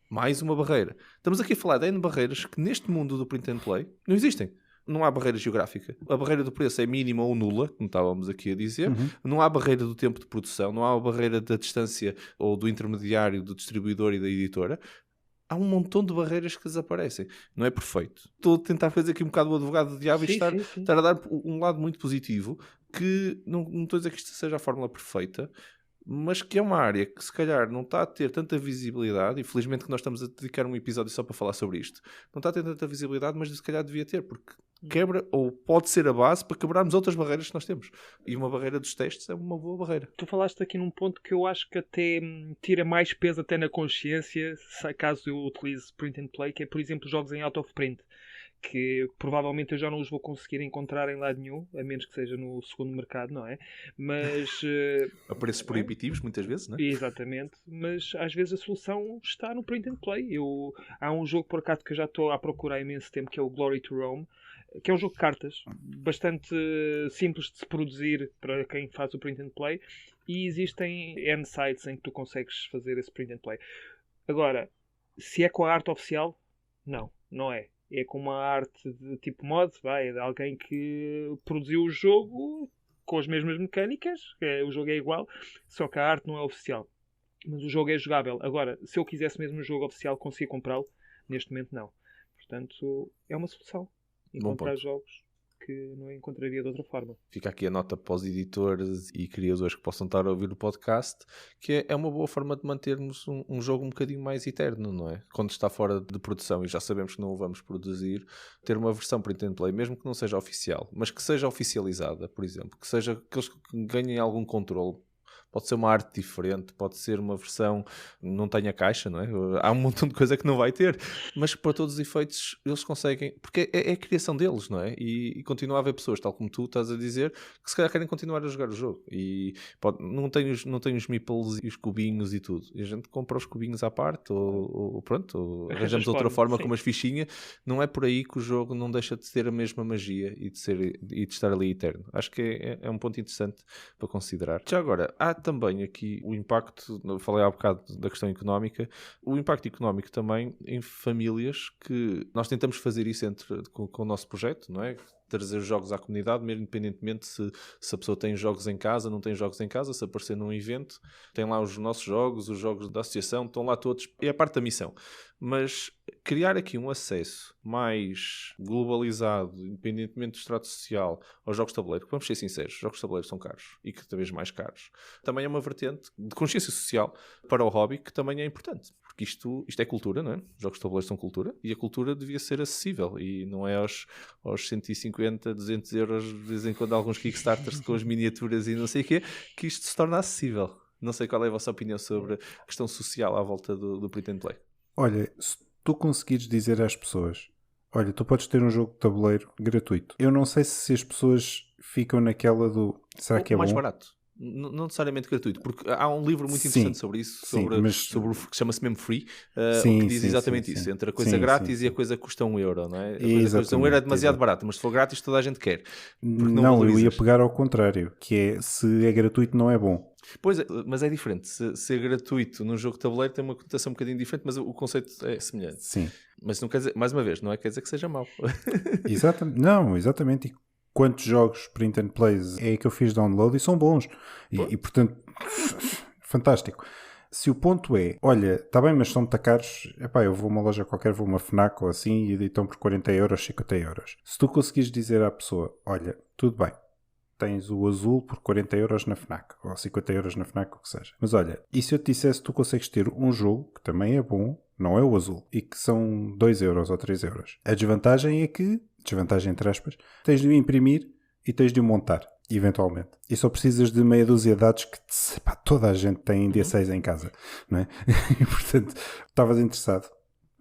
Mais uma barreira. Estamos aqui a falar de N barreiras que neste mundo do print and play não existem. Não há barreira geográfica. A barreira do preço é mínima ou nula, como estávamos aqui a dizer. Não há barreira do tempo de produção. Não há barreira da distância ou do intermediário, do distribuidor e da editora. Há um montão de barreiras que desaparecem. Não é perfeito. Estou a tentar fazer aqui um bocado o advogado do diabo e estar a dar um lado muito positivo, que não estou a dizer que isto seja a fórmula perfeita, mas que é uma área que se calhar não está a ter tanta visibilidade, e felizmente que nós estamos a dedicar um episódio só para falar sobre isto. Não está a ter tanta visibilidade, mas se calhar devia ter, porque quebra, ou pode ser a base para quebrarmos outras barreiras que nós temos. E uma barreira dos testes é uma boa barreira. Tu falaste aqui num ponto que eu acho que até tira mais peso até na consciência, caso eu utilize print and play, que é, por exemplo, jogos em out of print, que provavelmente eu já não os vou conseguir encontrar em lado nenhum, a menos que seja no segundo mercado, não é? Mas... a preços proibitivos, muitas vezes, não é? Exatamente, mas às vezes a solução está no print and play. Há um jogo, por acaso, que eu já estou a procurar há imenso tempo, que é o Glory to Rome, que é um jogo de cartas, bastante simples de se produzir para quem faz o print and play, e existem N sites em que tu consegues fazer esse print and play. Agora, se é com a arte oficial, não é. É com uma arte de tipo mod, é de alguém que produziu o jogo com as mesmas mecânicas, o jogo é igual, só que a arte não é oficial. Mas o jogo é jogável. Agora, se eu quisesse mesmo o jogo oficial, conseguia comprá-lo? Neste momento, não. Portanto, é uma solução. Encontrar jogos que não encontraria de outra forma. Fica aqui a nota para os editores e criadores que possam estar a ouvir o podcast, que é uma boa forma de mantermos um jogo um bocadinho mais eterno, não é? Quando está fora de produção e já sabemos que não o vamos produzir, ter uma versão print and play, mesmo que não seja oficial, mas que seja oficializada, por exemplo, que seja aqueles que ganhem algum controle. Pode ser uma arte diferente, pode ser uma versão que não tenha caixa, não é? Há um montão de coisa que não vai ter, mas para todos os efeitos eles conseguem, porque é a criação deles, não é? E continua a haver pessoas, tal como tu estás a dizer, que se calhar querem continuar a jogar o jogo e não tem os meeples e os cubinhos e tudo, e a gente compra os cubinhos à parte ou arranjamos de outra forma, com umas fichinhas. Não é por aí que o jogo não deixa de ter a mesma magia e de estar ali eterno. Acho que é um ponto interessante para considerar. Já agora, há também aqui o impacto, falei há bocado da questão económica, o impacto económico também em famílias, que nós tentamos fazer isso com o nosso projeto, não é? Trazer jogos à comunidade, mesmo independentemente se a pessoa tem jogos em casa, não tem jogos em casa, se aparecer num evento, tem lá os nossos jogos, os jogos da associação, estão lá todos, é a parte da missão. Mas criar aqui um acesso mais globalizado, independentemente do extrato social, aos jogos de tabuleiro, porque vamos ser sinceros, os jogos de tabuleiro são caros e cada vez mais caros. Também é uma vertente de consciência social para o hobby que também é importante, porque isto é cultura, não é? Os jogos de tabuleiro são cultura e a cultura devia ser acessível e não é aos 150, 200 euros, de vez em quando alguns Kickstarters com as miniaturas e não sei o quê, que isto se torna acessível. Não sei qual é a vossa opinião sobre a questão social à volta do print and play. Olha, se tu conseguires dizer às pessoas, olha, tu podes ter um jogo de tabuleiro gratuito. Eu não sei se as pessoas ficam naquela do, será que é mais bom? Barato. Não necessariamente gratuito, porque há um livro muito Sim, interessante sobre isso, sim, sobre o que chama-se mesmo Free, sim, o que diz sim, exatamente sim, isso, sim. entre a coisa Sim, grátis sim, e a sim. coisa que custa €1, não é? A coisa que custa €1 é Exatamente, demasiado exato. barato, mas se for grátis toda a gente quer, porque não Não, eu ia valorizas. pegar ao contrário, que é, se é gratuito não é bom. Pois é, mas é diferente. Ser gratuito num jogo de tabuleiro tem uma conotação um bocadinho diferente, mas o conceito é semelhante. Sim, Mas não quer dizer, mais uma vez, não quer dizer que seja mau. não, exatamente. E quantos jogos print and plays é que eu fiz download e são bons. Pô. E portanto, fantástico. Se o ponto é, olha, está bem, mas são muito caros, epá, eu vou a uma loja qualquer, vou a uma FNAC ou assim e editam por 40€, 50€. Se tu conseguires dizer à pessoa, olha, tudo bem, tens o azul por 40€ na FNAC, ou 50€ na FNAC, o que seja. Mas olha, e se eu te dissesse que tu consegues ter um jogo, que também é bom, não é o azul, e que são 2€ ou 3€. A desvantagem é que, desvantagem entre aspas, tens de o imprimir e tens de o montar, eventualmente. E só precisas de meia dúzia de dados que pá, toda a gente tem D6 em casa, não é? E portanto, estavas interessado.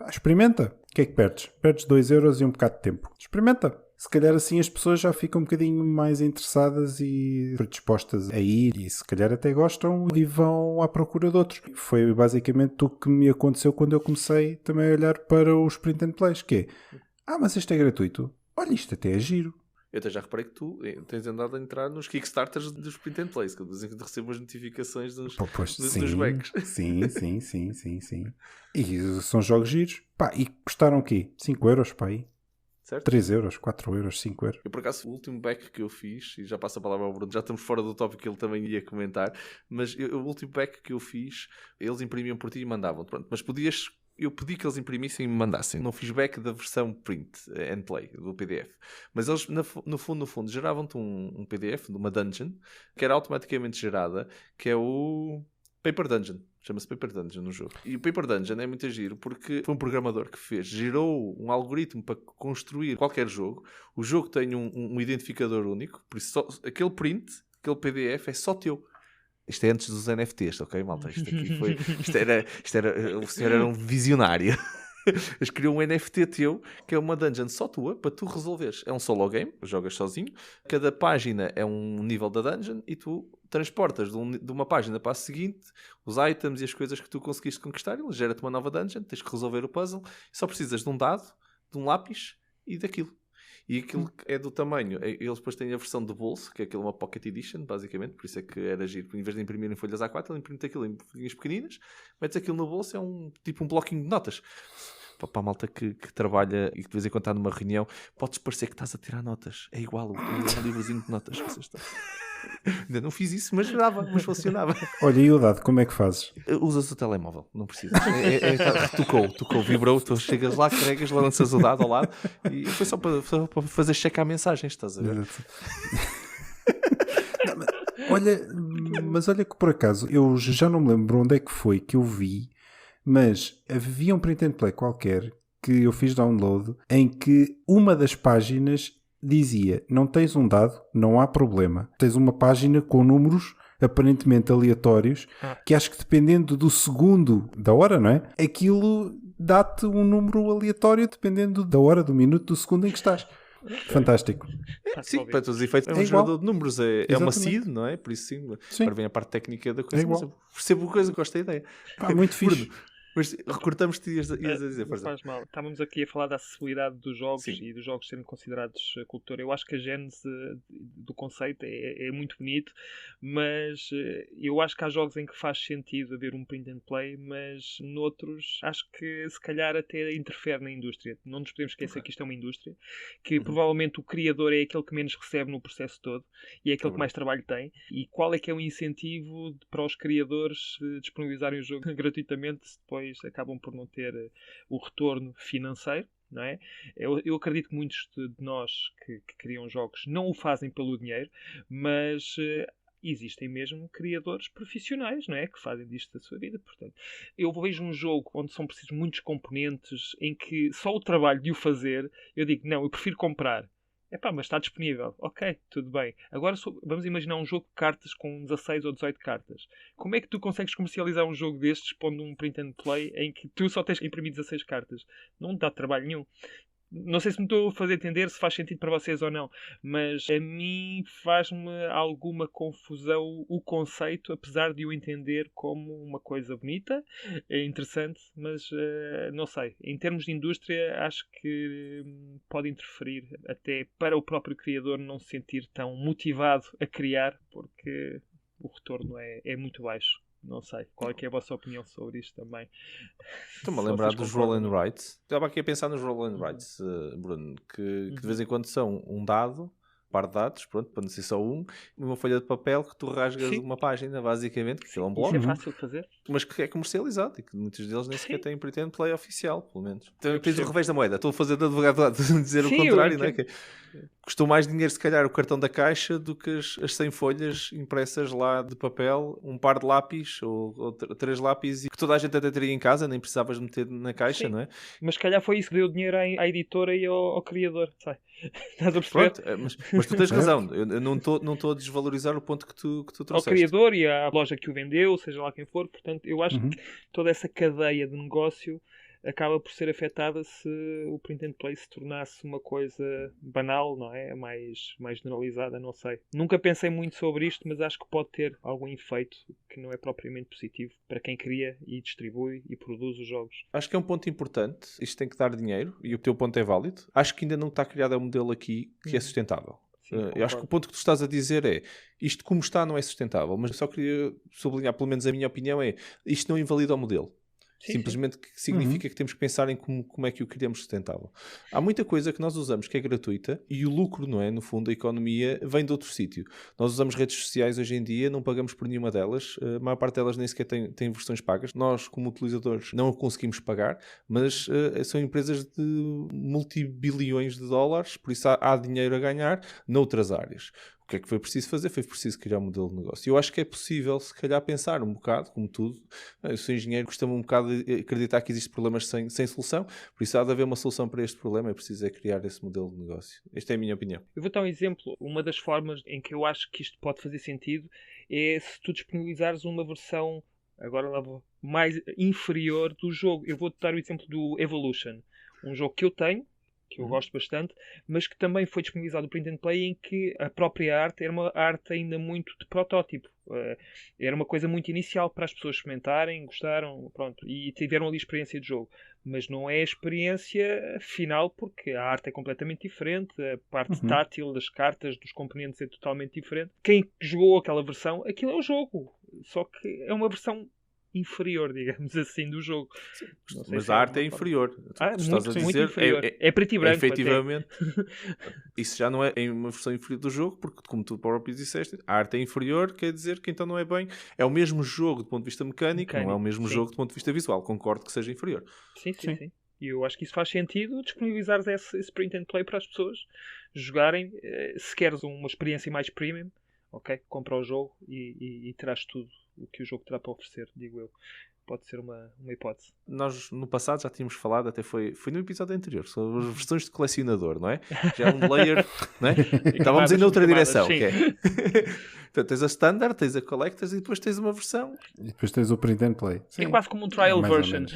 Experimenta. O que é que perdes? Perdes 2€ e um bocado de tempo. Experimenta. Se calhar assim as pessoas já ficam um bocadinho mais interessadas e predispostas a ir e se calhar até gostam e vão à procura de outros. Foi basicamente o que me aconteceu quando eu comecei também a olhar para os print and plays, que é, mas isto é gratuito. Olha, isto até é giro. Eu até já reparei que tu tens andado a entrar nos Kickstarters dos print and plays, que eu dizem que recebo as notificações dos backs. Sim. E são jogos giros. Pá, e custaram o quê? 5€, pá, aí. Certo? 3€, 4€, 5€. Eu, por acaso, o último back que eu fiz, e já passo a palavra ao Bruno, já estamos fora do tópico que ele também ia comentar, mas o último back que eu fiz, eles imprimiam por ti e mandavam. Pronto, mas eu pedi que eles imprimissem e me mandassem. Não fiz back da versão print and play, do PDF. Mas eles, no fundo, geravam-te um PDF de uma dungeon, que era automaticamente gerada, que é o Paper Dungeon. Chama-se Paper Dungeon no jogo. E o Paper Dungeon é muito giro porque foi um programador que gerou um algoritmo para construir qualquer jogo. O jogo tem um identificador único, por isso aquele print, aquele PDF é só teu. Isto é antes dos NFTs, ok, malta? Isto era, o senhor era um visionário. Eles criam um NFT teu, que é uma dungeon só tua, para tu resolveres. É um solo game, jogas sozinho. Cada página é um nível da dungeon e tu transportas de uma página para a seguinte os items e as coisas que tu conseguiste conquistar. Ele gera-te uma nova dungeon, tens que resolver o puzzle. Só precisas de um dado, de um lápis e daquilo. E aquilo é do tamanho. Eles depois têm a versão de bolso, que é aquilo uma Pocket Edition, basicamente. Por isso é que era giro. Em vez de imprimir em folhas A4, ele imprime aquilo em folhinhas pequeninas, metes aquilo no bolso, é tipo um bloquinho de notas. Para a malta que trabalha e que de vez em quando está numa reunião, podes parecer que estás a tirar notas. É igual, um livrozinho de notas. Ainda não fiz isso, mas funcionava. Olha, e o dado, como é que fazes? Usas o telemóvel, não precisas. Tocou, vibrou, tu chegas lá, carregas, lanças o dado ao lado e foi só para fazer check à mensagem, estás a ver? Mas olha que por acaso, eu já não me lembro onde é que foi que eu vi, mas havia um print and play qualquer que eu fiz download em que uma das páginas dizia, não tens um dado, não há problema. Tens uma página com números aparentemente aleatórios, que acho que dependendo do segundo da hora, não é? Aquilo dá-te um número aleatório dependendo da hora, do minuto, do segundo em que estás. Fantástico. Sim, para todos os efeitos é um gerador de números, é uma seed, não é? Por isso sim. Agora vem a parte técnica da coisa, mas eu percebo a coisa, gosto da ideia. Muito fixe. Mas recortamos-te ias a dizer. Não faz mal. Estávamos aqui a falar da acessibilidade dos jogos. Sim. E dos jogos serem considerados cultura. Eu acho que a gênese do conceito é muito bonito, mas eu acho que há jogos em que faz sentido haver um print and play, mas noutros acho que se calhar até interfere na indústria. Não nos podemos esquecer que isto é uma indústria, que provavelmente o criador é aquele que menos recebe no processo todo e é aquele que mais trabalho tem. E qual é que é o incentivo para os criadores disponibilizarem o jogo gratuitamente se depois acabam por não ter o retorno financeiro, não é? Eu acredito que muitos de nós que criam jogos não o fazem pelo dinheiro, mas existem mesmo criadores profissionais, não é? Que fazem disto da sua vida. Portanto, eu vejo um jogo onde são precisos muitos componentes em que só o trabalho de o fazer, eu digo, não, eu prefiro comprar. Mas está disponível. Ok, tudo bem. Agora vamos imaginar um jogo de cartas com 16 ou 18 cartas. Como é que tu consegues comercializar um jogo destes pondo um print and play em que tu só tens que imprimir 16 cartas? Não dá trabalho nenhum. Não sei se me estou a fazer entender, se faz sentido para vocês ou não, mas a mim faz-me alguma confusão o conceito, apesar de eu entender como uma coisa bonita, é interessante, mas não sei. Em termos de indústria, acho que pode interferir até para o próprio criador não se sentir tão motivado a criar, porque o retorno é muito baixo. Não sei. Qual é que é a vossa opinião sobre isto também? Estou-me a lembrar dos roll and writes. Estava aqui a pensar nos roll and writes, Bruno, que de vez em quando são um dado, par de dados, pronto, para não ser só um, uma folha de papel que tu rasgas uma página, basicamente, que é um blog. Isso é fácil de fazer. Mas que é comercializado e que muitos deles nem sequer têm pretend play oficial, pelo menos. Então, tens o revés da moeda. Estou a fazer de advogado de dizer o contrário, não é? Que custou mais dinheiro, se calhar, o cartão da caixa do que as 100 folhas impressas lá de papel, um par de lápis ou 3 lápis, que toda a gente até teria em casa, nem precisavas meter na caixa, não é? Mas se calhar foi isso que deu dinheiro à editora e ao criador, sabe? Estás a perceber? Pronto, mas tu tens razão. Eu não estou a desvalorizar o ponto que tu trouxeste. Ao criador e à loja que o vendeu, seja lá quem for. Portanto, eu acho que toda essa cadeia de negócio acaba por ser afetada se o print and play se tornasse uma coisa banal, não é? Mais generalizada, não sei. Nunca pensei muito sobre isto, mas acho que pode ter algum efeito que não é propriamente positivo para quem cria e distribui e produz os jogos. Acho que é um ponto importante. Isto tem que dar dinheiro e o teu ponto é válido. Acho que ainda não está criado um modelo aqui que é sustentável. Sim, eu acho que o ponto que tu estás a dizer é isto como está não é sustentável, mas só queria sublinhar, pelo menos a minha opinião é isto não invalida o modelo. Simplesmente que significa que temos que pensar em como é que o queremos sustentável. Há muita coisa que nós usamos que é gratuita e o lucro, não é? No fundo, a economia vem de outro sítio. Nós usamos redes sociais hoje em dia, não pagamos por nenhuma delas. A maior parte delas nem sequer tem versões pagas. Nós, como utilizadores, não a conseguimos pagar, mas são empresas de multibilhões de dólares, por isso há dinheiro a ganhar noutras áreas. O que é que foi preciso fazer? Foi preciso criar um modelo de negócio. Eu acho que é possível, se calhar, pensar um bocado, como tudo. Eu sou engenheiro, costumo um bocado acreditar que existem problemas sem solução, por isso há de haver uma solução para este problema, é preciso criar esse modelo de negócio. Esta é a minha opinião. Eu vou dar um exemplo. Uma das formas em que eu acho que isto pode fazer sentido é se tu disponibilizares uma versão, agora lá vou, mais inferior do jogo. Eu vou-te dar o exemplo do Evolution, um jogo que eu tenho, que eu gosto bastante, mas que também foi disponibilizado no Print and Play, em que a própria arte era uma arte ainda muito de protótipo. Era uma coisa muito inicial para as pessoas experimentarem, gostaram, pronto, e tiveram ali experiência de jogo. Mas não é a experiência final, porque a arte é completamente diferente, a parte tátil das cartas, dos componentes é totalmente diferente. Quem jogou aquela versão, aquilo é o jogo, só que é uma versão inferior, digamos assim, do jogo. Mas a arte é inferior. Muito inferior. É preto e branco. Efetivamente. Isso já não é uma versão inferior do jogo, porque, como tu próprio disseste, a arte é inferior, quer dizer que então não é bem. É o mesmo jogo do ponto de vista mecânico, não é o mesmo jogo do ponto de vista visual. Concordo que seja inferior. Sim. E eu acho que isso faz sentido, disponibilizar esse print and play para as pessoas jogarem. Se queres uma experiência mais premium, ok, compra o jogo e terás tudo o que o jogo terá para oferecer, digo eu. Pode ser uma hipótese. Nós, no passado, já tínhamos falado, até foi no episódio anterior, sobre as versões de colecionador, não é? Já é um layer, não é? Estávamos indo noutra direção. Que é. Então, tens a Standard, tens a Collectors e depois tens uma versão. E depois tens o Print and Play. Sim. É quase como um trial version.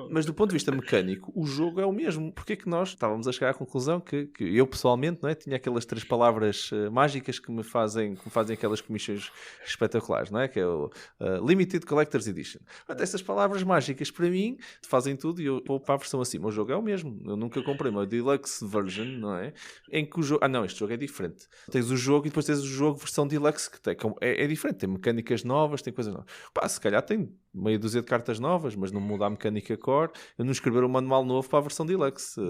Mas do ponto de vista mecânico, o jogo é o mesmo. Porque é que nós estávamos a chegar à conclusão que eu, pessoalmente, não é? Tinha aquelas 3 palavras mágicas que me fazem aquelas comissões espetaculares, não é? Que é o Limited Collector's Edition. Portanto, essas palavras mágicas, para mim, fazem tudo e eu vou para a versão acima. O jogo é o mesmo. Eu nunca comprei uma Deluxe Version, não é? Em que o jogo... este jogo é diferente. Tens o jogo e depois tens o jogo versão Deluxe, que é diferente. Tem mecânicas novas, tem coisas novas. Se calhar tem meia dúzia de cartas novas, mas não muda a mecânica core. Eu não escreveram um manual novo para a versão Deluxe.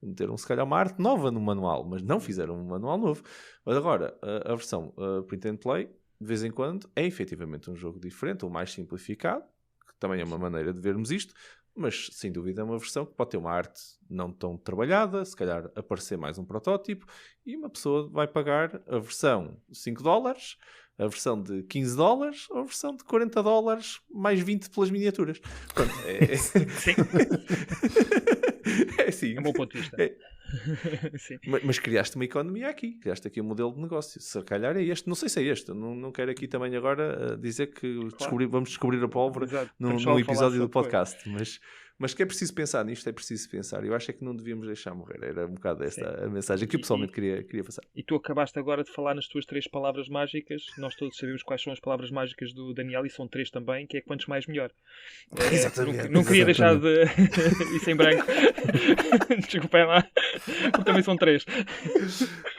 Meteram, se calhar, uma arte nova no manual, mas não fizeram um manual novo. Mas agora, a versão Print and Play, de vez em quando, é efetivamente um jogo diferente, ou mais simplificado, que também é uma maneira de vermos isto, mas sem dúvida é uma versão que pode ter uma arte não tão trabalhada, se calhar aparecer mais um protótipo, e uma pessoa vai pagar a versão de $5, a versão de $15 ou a versão de $40 mais 20 pelas miniaturas. Pronto, Sim. É assim. É um bom ponto de vista. Sim. Mas criaste uma economia aqui, criaste aqui um modelo de negócio. Se calhar é este, não sei se é este. Não quero aqui também agora dizer que vamos descobrir a pólvora num episódio do podcast. Mas que é preciso pensar nisto, é preciso pensar. Eu acho é que não devíamos deixar morrer. Era um bocado esta a mensagem que eu pessoalmente queria passar. E tu acabaste agora de falar nas tuas 3 palavras mágicas. Nós todos sabemos quais são as palavras mágicas do Daniel e são 3 também, que é quantos mais melhor. Exatamente. Não queria deixar de... isso em branco. Desculpem lá. Porque também são 3.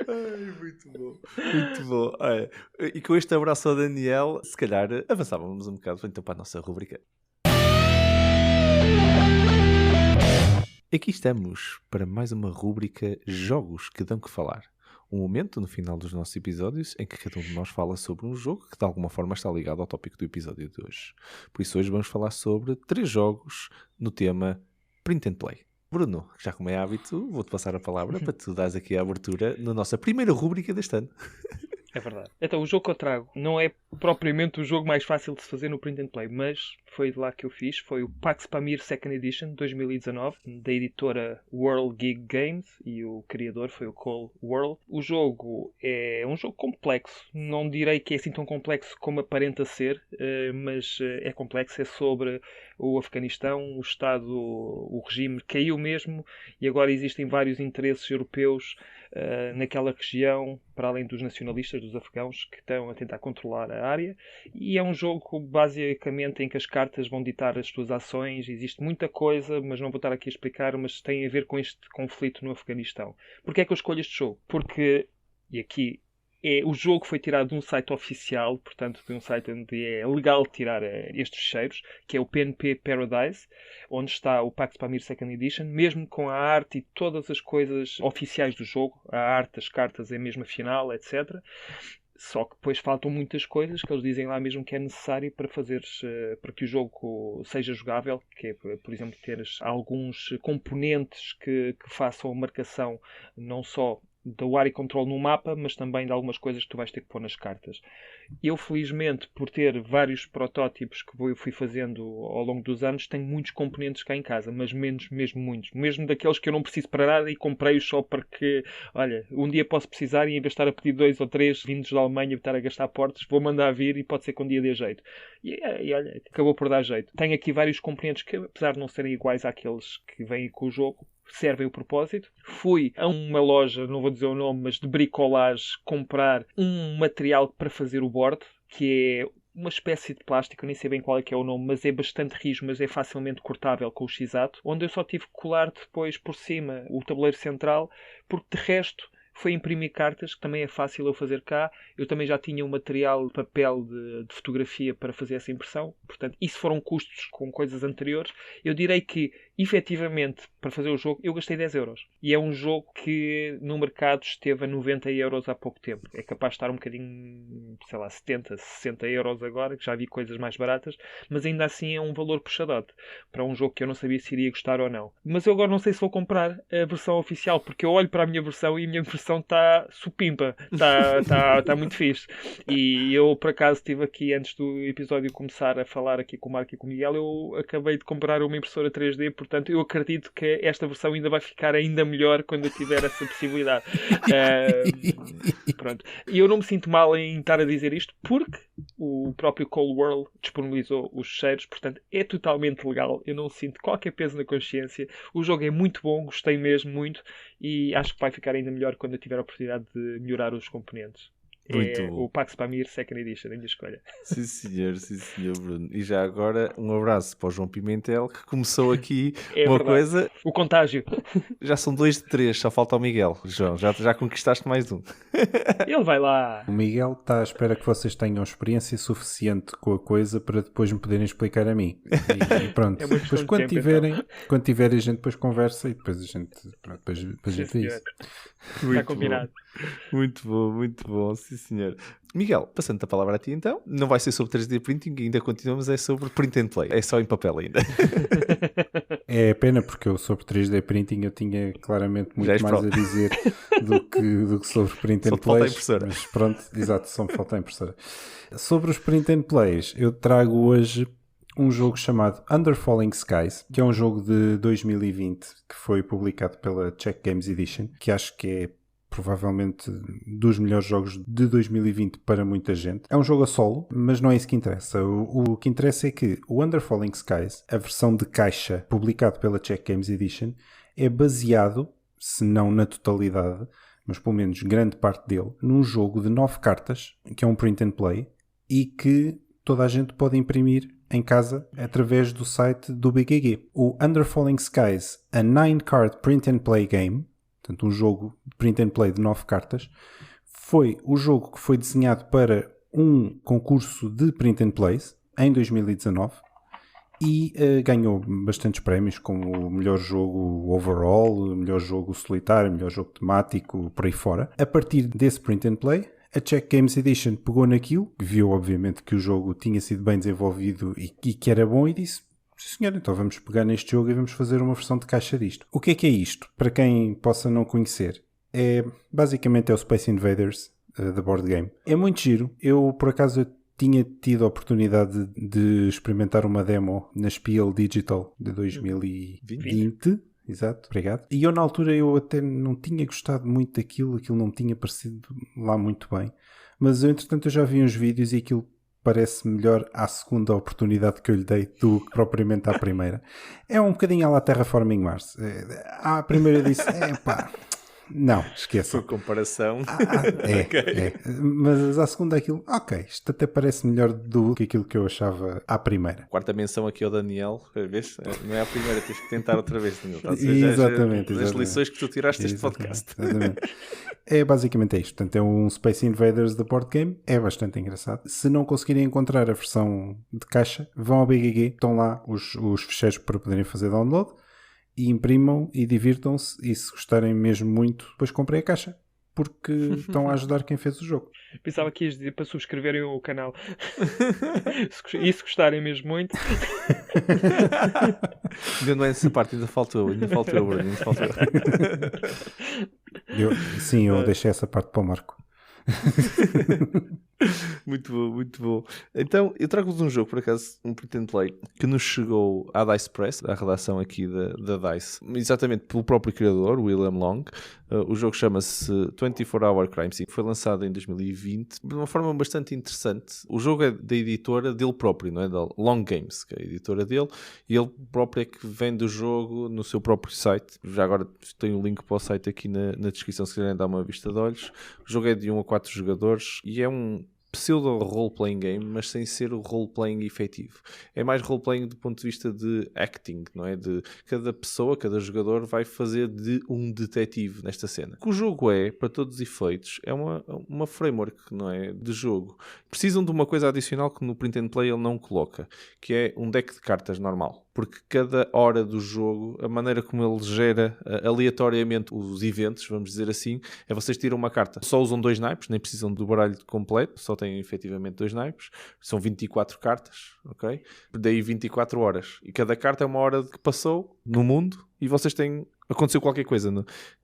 Ai, muito bom. Muito bom. Olha, e com este abraço ao Daniel, se calhar avançávamos um bocado então para a nossa rubrica. Aqui estamos para mais uma rúbrica Jogos que dão que falar. Um momento no final dos nossos episódios em que cada um de nós fala sobre um jogo que de alguma forma está ligado ao tópico do episódio de hoje. Por isso hoje vamos falar sobre 3 jogos no tema Print and Play. Bruno, já como é hábito, vou-te passar a palavra para tu dares aqui a abertura na nossa primeira rúbrica deste ano. É verdade. Então, o jogo que eu trago não é propriamente o jogo mais fácil de se fazer no Print and Play, mas foi de lá que eu fiz. Foi o Pax Pamir Second Edition 2019, da editora World Gig Games, e o criador foi o Cole World. O jogo é um jogo complexo. Não direi que é assim tão complexo como aparenta ser, mas é complexo. É sobre o Afeganistão, o Estado, o regime caiu mesmo, e agora existem vários interesses europeus naquela região, para além dos nacionalistas, dos afegãos, que estão a tentar controlar a área. E é um jogo basicamente em que as cartas vão ditar as tuas ações. Existe muita coisa, mas não vou estar aqui a explicar, mas tem a ver com este conflito no Afeganistão. Porquê é que eu escolho este jogo? Porque, e aqui o jogo foi tirado de um site oficial, portanto de um site onde é legal tirar estes fecheiros, que é o PNP Paradise, onde está o Pax Pamir Second Edition, mesmo com a arte e todas as coisas oficiais do jogo, a arte, as cartas é mesmo a final, etc. Só que depois faltam muitas coisas que eles dizem lá mesmo que é necessário para fazeres, para que o jogo seja jogável, que é, por exemplo, teres alguns componentes que façam marcação não só do area control no mapa, mas também de algumas coisas que tu vais ter que pôr nas cartas. Eu, felizmente, por ter vários protótipos que eu fui fazendo ao longo dos anos, tenho muitos componentes cá em casa, mas menos, mesmo muitos. Mesmo daqueles que eu não preciso para nada e comprei-os só porque, olha, um dia posso precisar e em vez de estar a pedir 2 ou 3 vindos da Alemanha e estar a gastar portos, vou mandar vir e pode ser que um dia dê jeito. E olha, acabou por dar jeito. Tenho aqui vários componentes que, apesar de não serem iguais àqueles que vêm com o jogo, servem o propósito. Fui a uma loja, não vou dizer o nome, mas de bricolagem, comprar um material para fazer o board, que é uma espécie de plástico, eu nem sei bem qual é que é o nome, mas é bastante rijo, mas é facilmente cortável com o X-Ato, onde eu só tive que colar depois por cima o tabuleiro central, porque de resto foi imprimir cartas, que também é fácil eu fazer cá. Eu também já tinha um material de papel de fotografia para fazer essa impressão. Portanto, isso foram custos com coisas anteriores. Eu direi que, efetivamente, para fazer o jogo, eu gastei 10 euros. E é um jogo que no mercado esteve a 90 euros há pouco tempo. É capaz de estar um bocadinho, sei lá, 70, 60 euros agora, que já vi coisas mais baratas. Mas ainda assim é um valor puxadote para um jogo que eu não sabia se iria gostar ou não. Mas eu agora não sei se vou comprar a versão oficial, porque eu olho para a minha versão e a minha versão está supimpa, está muito fixe. E eu, por acaso, estive aqui, antes do episódio começar a falar aqui com o Marco e com o Miguel, eu acabei de comprar uma impressora 3D, portanto eu acredito que esta versão ainda vai ficar ainda melhor quando eu tiver essa possibilidade. Pronto. E eu não me sinto mal em estar a dizer isto, porque o próprio Cole World disponibilizou os fecheiros, portanto é totalmente legal, eu não sinto qualquer peso na consciência. O jogo é muito bom, gostei mesmo muito, e acho que vai ficar ainda melhor quando eu tiver a oportunidade de melhorar os componentes. Muito É bom. o Pax Pamir Second Edition, a minha escolha. Sim, senhor, Bruno. E já agora, um abraço para o João Pimentel, que começou aqui É uma verdade. coisa. O contágio. Já são 2 de 3, só falta o Miguel. João, já conquistaste mais um. Ele vai lá. O Miguel está à espera que vocês tenham experiência suficiente com a coisa para depois me poderem explicar a mim. E pronto. É uma questão Depois de quando tempo, tiverem, a gente depois conversa e depois a gente, pronto, depois a Sim, gente senhor. diz. Está combinado. Muito bom, sim senhor. Miguel, passando a palavra a ti então, não vai ser sobre 3D printing, ainda continuamos, é sobre print and play, é só em papel ainda. É pena porque eu sobre 3D printing eu tinha claramente muito Já és mais pro. a dizer do que sobre print Só and te falta a plays, impressora. mas pronto, exato, só me falta a impressora. Sobre os print and plays, eu trago hoje um jogo chamado Under Falling Skies, que é um jogo de 2020 que foi publicado pela Czech Games Edition, que acho que é provavelmente dos melhores jogos de 2020 para muita gente. É um jogo a solo, mas não é isso que interessa. O que interessa é que o Under Falling Skies, a versão de caixa publicado pela Czech Games Edition, é baseado, se não na totalidade, mas pelo menos grande parte dele, num jogo de 9 cartas, que é um print and play, e que toda a gente pode imprimir em casa através do site do BGG. O Under Falling Skies, a 9-card print and play game, portanto um jogo de print and play de 9 cartas, foi o jogo que foi desenhado para um concurso de print and plays em 2019 e ganhou bastantes prémios, como o melhor jogo overall, o melhor jogo solitário, o melhor jogo temático, por aí fora. A partir desse print and play, a Czech Games Edition pegou naquilo, viu obviamente que o jogo tinha sido bem desenvolvido e que era bom e disse: sim senhor, então vamos pegar neste jogo e vamos fazer uma versão de caixa disto. O que é isto? Para quem possa não conhecer, basicamente é o Space Invaders da board game. É muito giro. Eu por acaso tinha tido a oportunidade de experimentar uma demo na Spiel Digital de 2020. Exato, obrigado. E eu na altura eu até não tinha gostado muito daquilo, aquilo não me tinha parecido lá muito bem. Mas eu, entretanto eu já vi uns vídeos e aquilo parece melhor à segunda oportunidade que eu lhe dei do que propriamente à primeira. É um bocadinho à la Terraforming Mars. À primeira eu disse, não, esqueça. Por comparação. Okay. Mas à segunda aquilo, isto até parece melhor do que aquilo que eu achava à primeira. Quarta menção aqui ao Daniel, vês? Não é a primeira, tens que tentar outra vez, Daniel. Exatamente. As lições que tu tiraste deste podcast. Exatamente. Basicamente é isto. Portanto, é um Space Invaders da board game. É bastante engraçado. Se não conseguirem encontrar a versão de caixa, vão ao BGG, estão lá os ficheiros para poderem fazer download. E imprimam e divirtam-se, e se gostarem mesmo muito, depois comprem a caixa, porque estão a ajudar quem fez o jogo. Pensava que ias dizer para subscreverem o canal. E se gostarem mesmo muito. Ainda não é essa parte, ainda falta eu, Bruno, eu deixei essa parte para o Marco. Muito bom, muito bom. Então, eu trago-vos um jogo, por acaso, um print and play, que nos chegou à Dice Press, à redação aqui da Dice, exatamente pelo próprio criador, William Long. O jogo chama-se 24 Hour Crime Scene. Foi lançado em 2020, de uma forma bastante interessante. O jogo é da editora dele próprio, não é? Da Long Games, que é a editora dele, e ele próprio é que vende o jogo no seu próprio site. Já agora tenho o link para o site aqui na descrição, se quiserem dar uma vista de olhos. O jogo é de 1 a 4 jogadores e é um pseudo role-playing game, mas sem ser o role-playing efetivo. É mais role-playing do ponto de vista de acting, não é? De cada pessoa, cada jogador vai fazer de um detetive nesta cena. O que o jogo é, para todos os efeitos, é uma framework, não é? De jogo. Precisam de uma coisa adicional que no print and play ele não coloca, que é um deck de cartas normal. Porque cada hora do jogo, a maneira como ele gera aleatoriamente os eventos, vamos dizer assim, é vocês tiram uma carta. Só usam 2 naipes, nem precisam do baralho completo, só têm efetivamente 2 naipes. São 24 cartas, ok? Daí 24 horas. E cada carta é uma hora que passou no mundo e vocês têm... Aconteceu qualquer coisa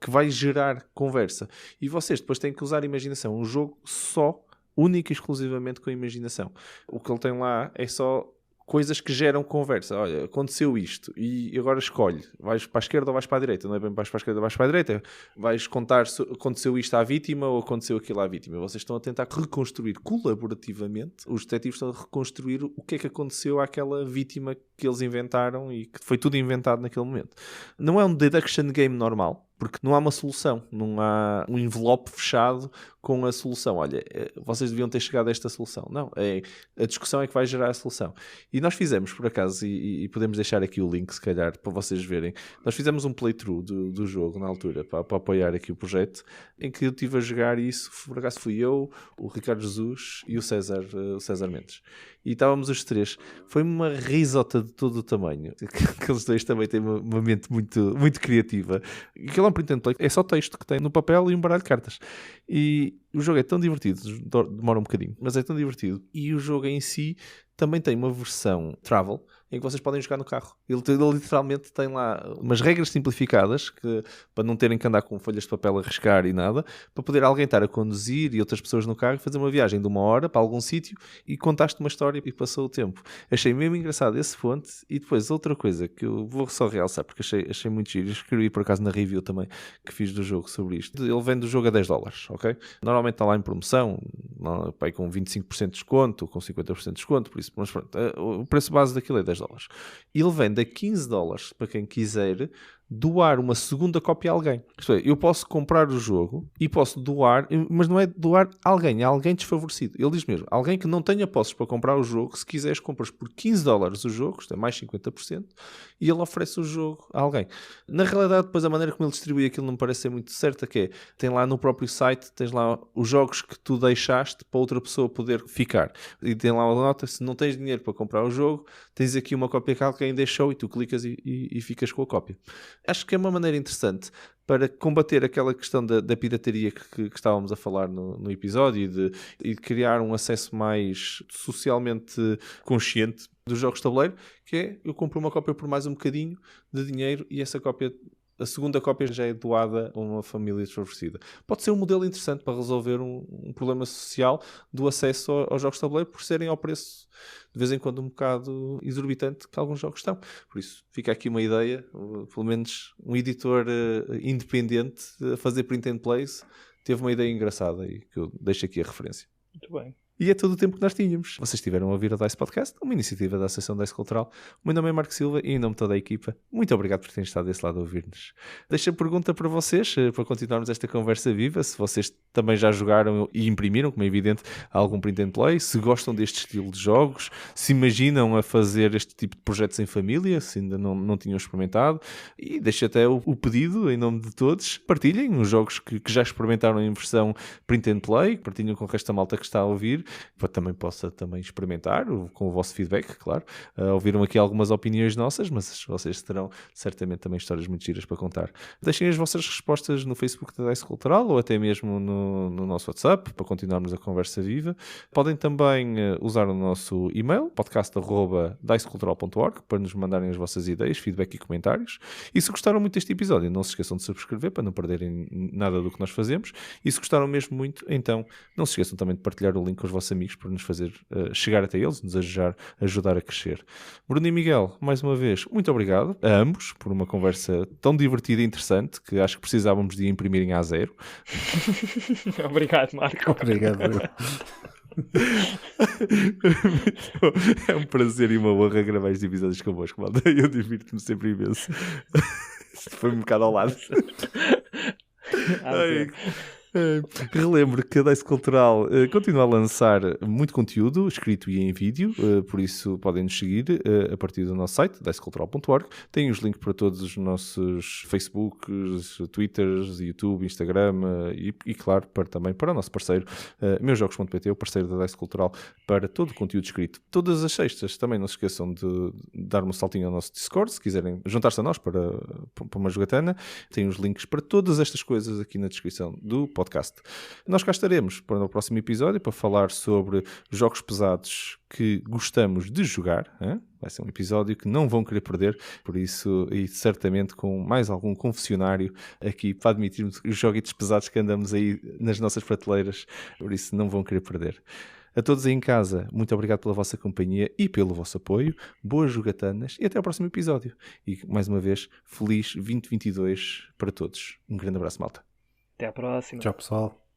que vai gerar conversa. E vocês depois têm que usar a imaginação. Um jogo só, único e exclusivamente com a imaginação. O que ele tem lá é só... coisas que geram conversa. Olha, aconteceu isto e agora escolhe, vais para a esquerda ou vais para a direita, não é bem vais para a esquerda ou vais para a direita, vais contar se aconteceu isto à vítima ou aconteceu aquilo à vítima. Vocês estão a tentar reconstruir colaborativamente, os detetives estão a reconstruir o que é que aconteceu àquela vítima que eles inventaram e que foi tudo inventado naquele momento. Não é um deduction game normal, porque não há uma solução, não há um envelope fechado com a solução. Olha, vocês deviam ter chegado a esta solução. Não, a discussão é que vai gerar a solução. E nós fizemos, por acaso, e podemos deixar aqui o link, se calhar, para vocês verem, nós fizemos um playthrough do jogo, na altura, para apoiar aqui o projeto, em que eu estive a jogar isso, por acaso fui eu, o Ricardo Jesus e o César Mendes. E estávamos os três. Foi uma risota de todo o tamanho. Aqueles dois também têm uma mente muito, muito criativa. Aquilo é um print and play. É só texto que tem no papel e um baralho de cartas. E o jogo é tão divertido. Demora um bocadinho, mas é tão divertido. E o jogo em si também tem uma versão travel em que vocês podem jogar no carro. Ele literalmente tem lá umas regras simplificadas para não terem que andar com folhas de papel a riscar e nada, para poder alguém estar a conduzir e outras pessoas no carro e fazer uma viagem de 1 hora para algum sítio e contaste uma história e passou o tempo. Achei mesmo engraçado esse fonte. E depois outra coisa que eu vou só realçar, porque achei muito giro, escrevi por acaso na review também que fiz do jogo sobre isto. Ele vende o jogo a $10, ok? Normalmente está lá em promoção, com 25% de desconto, com 50% de desconto, por isso, mas pronto, o preço base daquilo é $10. Ele vende a $15 para quem quiser doar uma segunda cópia a alguém. Isto é, eu posso comprar o jogo e posso doar, mas não é doar a alguém, é alguém desfavorecido. Ele diz mesmo, alguém que não tenha posses para comprar o jogo, se quiseres compras por $15 o jogo, isto é mais 50%, e ele oferece o jogo a alguém. Na realidade, depois a maneira como ele distribui aquilo não me parece ser muito certa, que é, tem lá no próprio site, tens lá os jogos que tu deixaste para outra pessoa poder ficar. E tem lá uma nota, se não tens dinheiro para comprar o jogo, tens aqui uma cópia que alguém deixou e tu clicas e ficas com a cópia. Acho que é uma maneira interessante para combater aquela questão da pirataria que estávamos a falar no episódio e de criar um acesso mais socialmente consciente dos jogos de tabuleiro, que é, eu compro uma cópia por mais um bocadinho de dinheiro e essa cópia, a segunda cópia já é doada a uma família desfavorecida. Pode ser um modelo interessante para resolver um problema social do acesso aos jogos de tabuleiro por serem ao preço de vez em quando um bocado exorbitante que alguns jogos estão. Por isso, fica aqui uma ideia, pelo menos um editor independente a fazer print and place teve uma ideia engraçada e que eu deixo aqui a referência. Muito bem. E é todo o tempo que nós tínhamos. Vocês estiveram a ouvir a DICE Podcast, uma iniciativa da Associação DICE Cultural. O meu nome é Marco Silva e em nome de toda a equipa, muito obrigado por terem estado desse lado a ouvir-nos. Deixo a pergunta para vocês, para continuarmos esta conversa viva, se vocês também já jogaram e imprimiram, como é evidente, algum print and play, se gostam deste estilo de jogos, se imaginam a fazer este tipo de projetos em família, se ainda não tinham experimentado, e deixo até o pedido, em nome de todos, partilhem os jogos que já experimentaram em versão print and play, partilhem com o resto da malta que está a ouvir, para que também possa experimentar com o vosso feedback, claro. Ouviram aqui algumas opiniões nossas, mas vocês terão certamente também histórias muito giras para contar. Deixem as vossas respostas no Facebook da DICE Cultural ou até mesmo no nosso WhatsApp para continuarmos a conversa viva. Podem também usar o nosso e-mail, podcast@dicecultural.org, para nos mandarem as vossas ideias, feedback e comentários. E se gostaram muito deste episódio, não se esqueçam de subscrever para não perderem nada do que nós fazemos. E se gostaram mesmo muito, então não se esqueçam também de partilhar o link com os vossos amigos para nos fazer chegar até eles, nos ajudar a crescer. Bruno e Miguel, mais uma vez, muito obrigado a ambos por uma conversa tão divertida e interessante que acho que precisávamos de imprimir em A0. Obrigado, Marco. Obrigado. É um prazer e uma honra gravar estes episódios convosco, malta. Eu divirto-me sempre imenso. Isto foi um bocado ao lado. Relembro que a DICE Cultural continua a lançar muito conteúdo escrito e em vídeo, por isso podem nos seguir a partir do nosso site, dicecultural.org. Tem os links para todos os nossos Facebooks, Twitters, YouTube, Instagram e claro, também para o nosso parceiro meusjogos.pt, o parceiro da DICE Cultural, para todo o conteúdo escrito. Todas as sextas também não se esqueçam de dar um saltinho ao nosso Discord, se quiserem juntar-se a nós para uma jogatana. Tem os links para todas estas coisas aqui na descrição do podcast. Nós cá estaremos para o próximo episódio para falar sobre jogos pesados que gostamos de jogar. Vai ser um episódio que não vão querer perder, por isso, e certamente com mais algum confessionário aqui para admitirmos os joguitos pesados que andamos aí nas nossas prateleiras, por isso não vão querer perder. A todos aí em casa, muito obrigado pela vossa companhia e pelo vosso apoio. Boas jogatanas e até ao próximo episódio. E mais uma vez, feliz 2022 para todos. Um grande abraço, malta. Até à próxima. Tchau, pessoal.